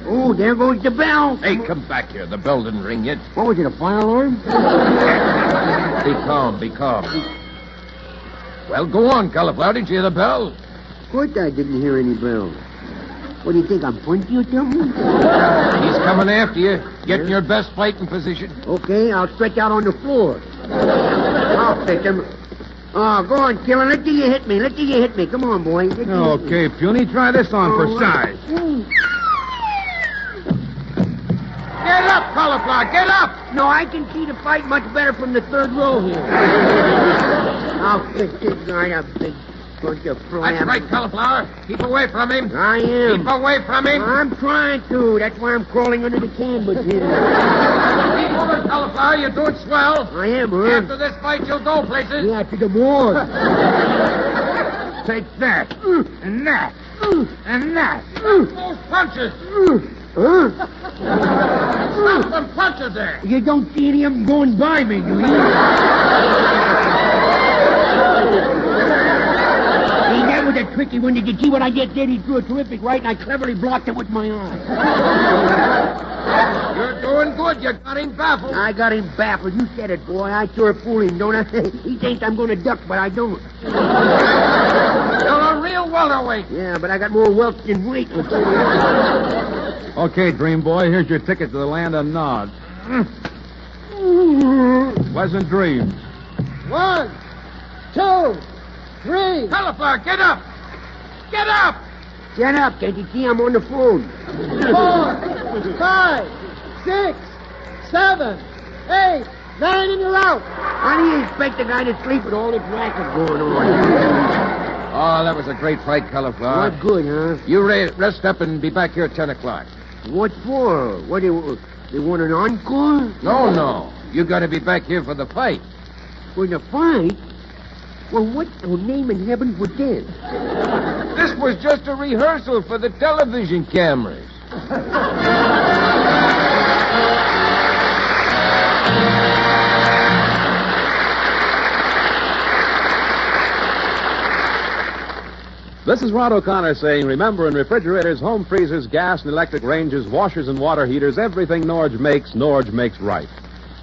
Oh, there goes the bell. Hey, come back here. The bell didn't ring yet. What was it, a fire alarm? Be calm. Well, go on, Cauliflower. Did you hear the bell? Of course I didn't hear any bell. What do you think, I'm punchy or something? He's coming after you. Get in your best fighting position. Okay, I'll stretch out on the floor. I'll fix him. Oh, go on, Killer. Let's see you hit me. Come on, boy. Okay, Puny, try this on for size. Get up, Cauliflower. Get up. No, I can see the fight much better from the third row here. I'll fix this guy up, big bunch of crap. That's right, Cauliflower. Keep away from him. I am. Keep away from him. I'm trying to. That's why I'm crawling under the canvas here. Keep moving, Cauliflower. You're doing swell. I am, huh? After this fight, you'll go places. Yeah, to the morgue. Take that, and that, and that. Those punches. Huh? Stop them punches there. You don't see any of them going by me, do you? See, that was a tricky one. Did you see what I just did? He threw a terrific right, and I cleverly blocked it with my eye. You're doing good. You got him baffled. I got him baffled. You said it, boy. I sure fooled him, don't I? He thinks I'm going to duck, but I don't. You're a real welterweight. Yeah, but I got more wealth than weight. Okay, Dream Boy, here's your ticket to the land of Nod. Pleasant dreams. 1, 2, 3. Cauliflower, get up. Get up. Get up. Can't you see I'm on the phone? 4, 5, 6, 7, 8, 9, and you're out. How do you expect a guy to sleep with all this racket going on? Oh, that was a great fight, Cauliflower. What good, huh? You rest up and be back here at 10 o'clock. What for? What, they want an encore? No. You got to be back here for the fight. For the fight? Well, what the name in heaven was this? This was just a rehearsal for the television cameras. This is Rod O'Connor saying, remember, in refrigerators, home freezers, gas and electric ranges, washers and water heaters, everything Norge makes right.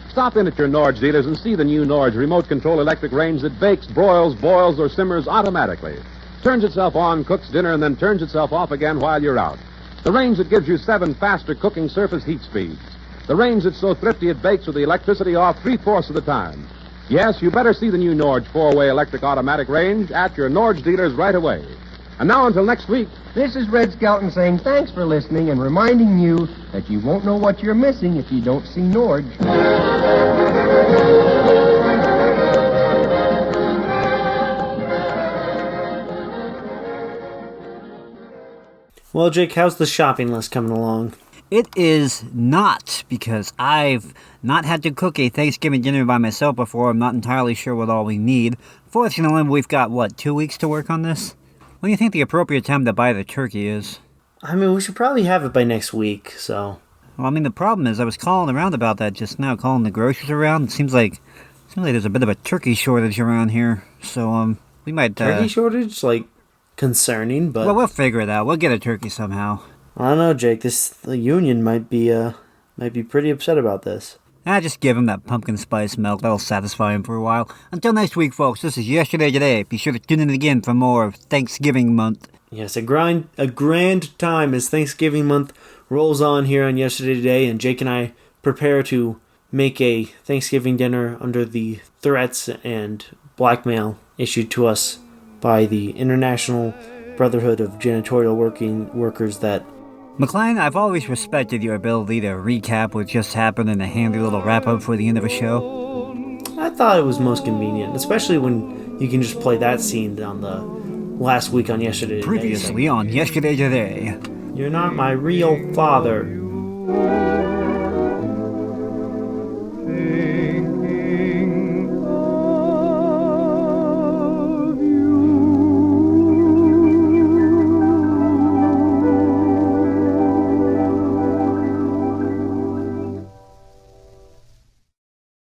Stop in at your Norge dealers and see the new Norge remote control electric range that bakes, broils, boils, or simmers automatically. Turns itself on, cooks dinner, and then turns itself off again while you're out. The range that gives you 7 faster cooking surface heat speeds. The range that's so thrifty it bakes with the electricity off 3/4 of the time. Yes, you better see the new Norge 4-way electric automatic range at your Norge dealers right away. And now until next week, This is Red Skelton saying thanks for listening and reminding you that you won't know what you're missing if you don't see Norge. Well, Jake, how's the shopping list coming along? It is not, because I've not had to cook a Thanksgiving dinner by myself before. I'm not entirely sure what all we need. Fortunately, we've got, 2 weeks to work on this? When do you think the appropriate time to buy the turkey is? I mean, we should probably have it by next week, so... Well, the problem is I was calling around about that just now, calling the grocers around. It seems like there's a bit of a turkey shortage around here, so, we might... Turkey shortage? Concerning, but... Well, we'll figure it out. We'll get a turkey somehow. I don't know, Jake. The union might be pretty upset about this. Just give him that pumpkin spice milk. That'll satisfy him for a while. Until next week, folks, this is Yesterday Today. Be sure to tune in again for more of Thanksgiving month. Yes, a grand time as Thanksgiving month rolls on here on Yesterday Today, and Jake and I prepare to make a Thanksgiving dinner under the threats and blackmail issued to us by the International Brotherhood of Janitorial Workers that... McLean, I've always respected your ability to recap what just happened in a handy little wrap-up for the end of a show. I thought it was most convenient, especially when you can just play that scene on the last week on Yesterday Today. Previously on Yesterday Today. You're not my real father.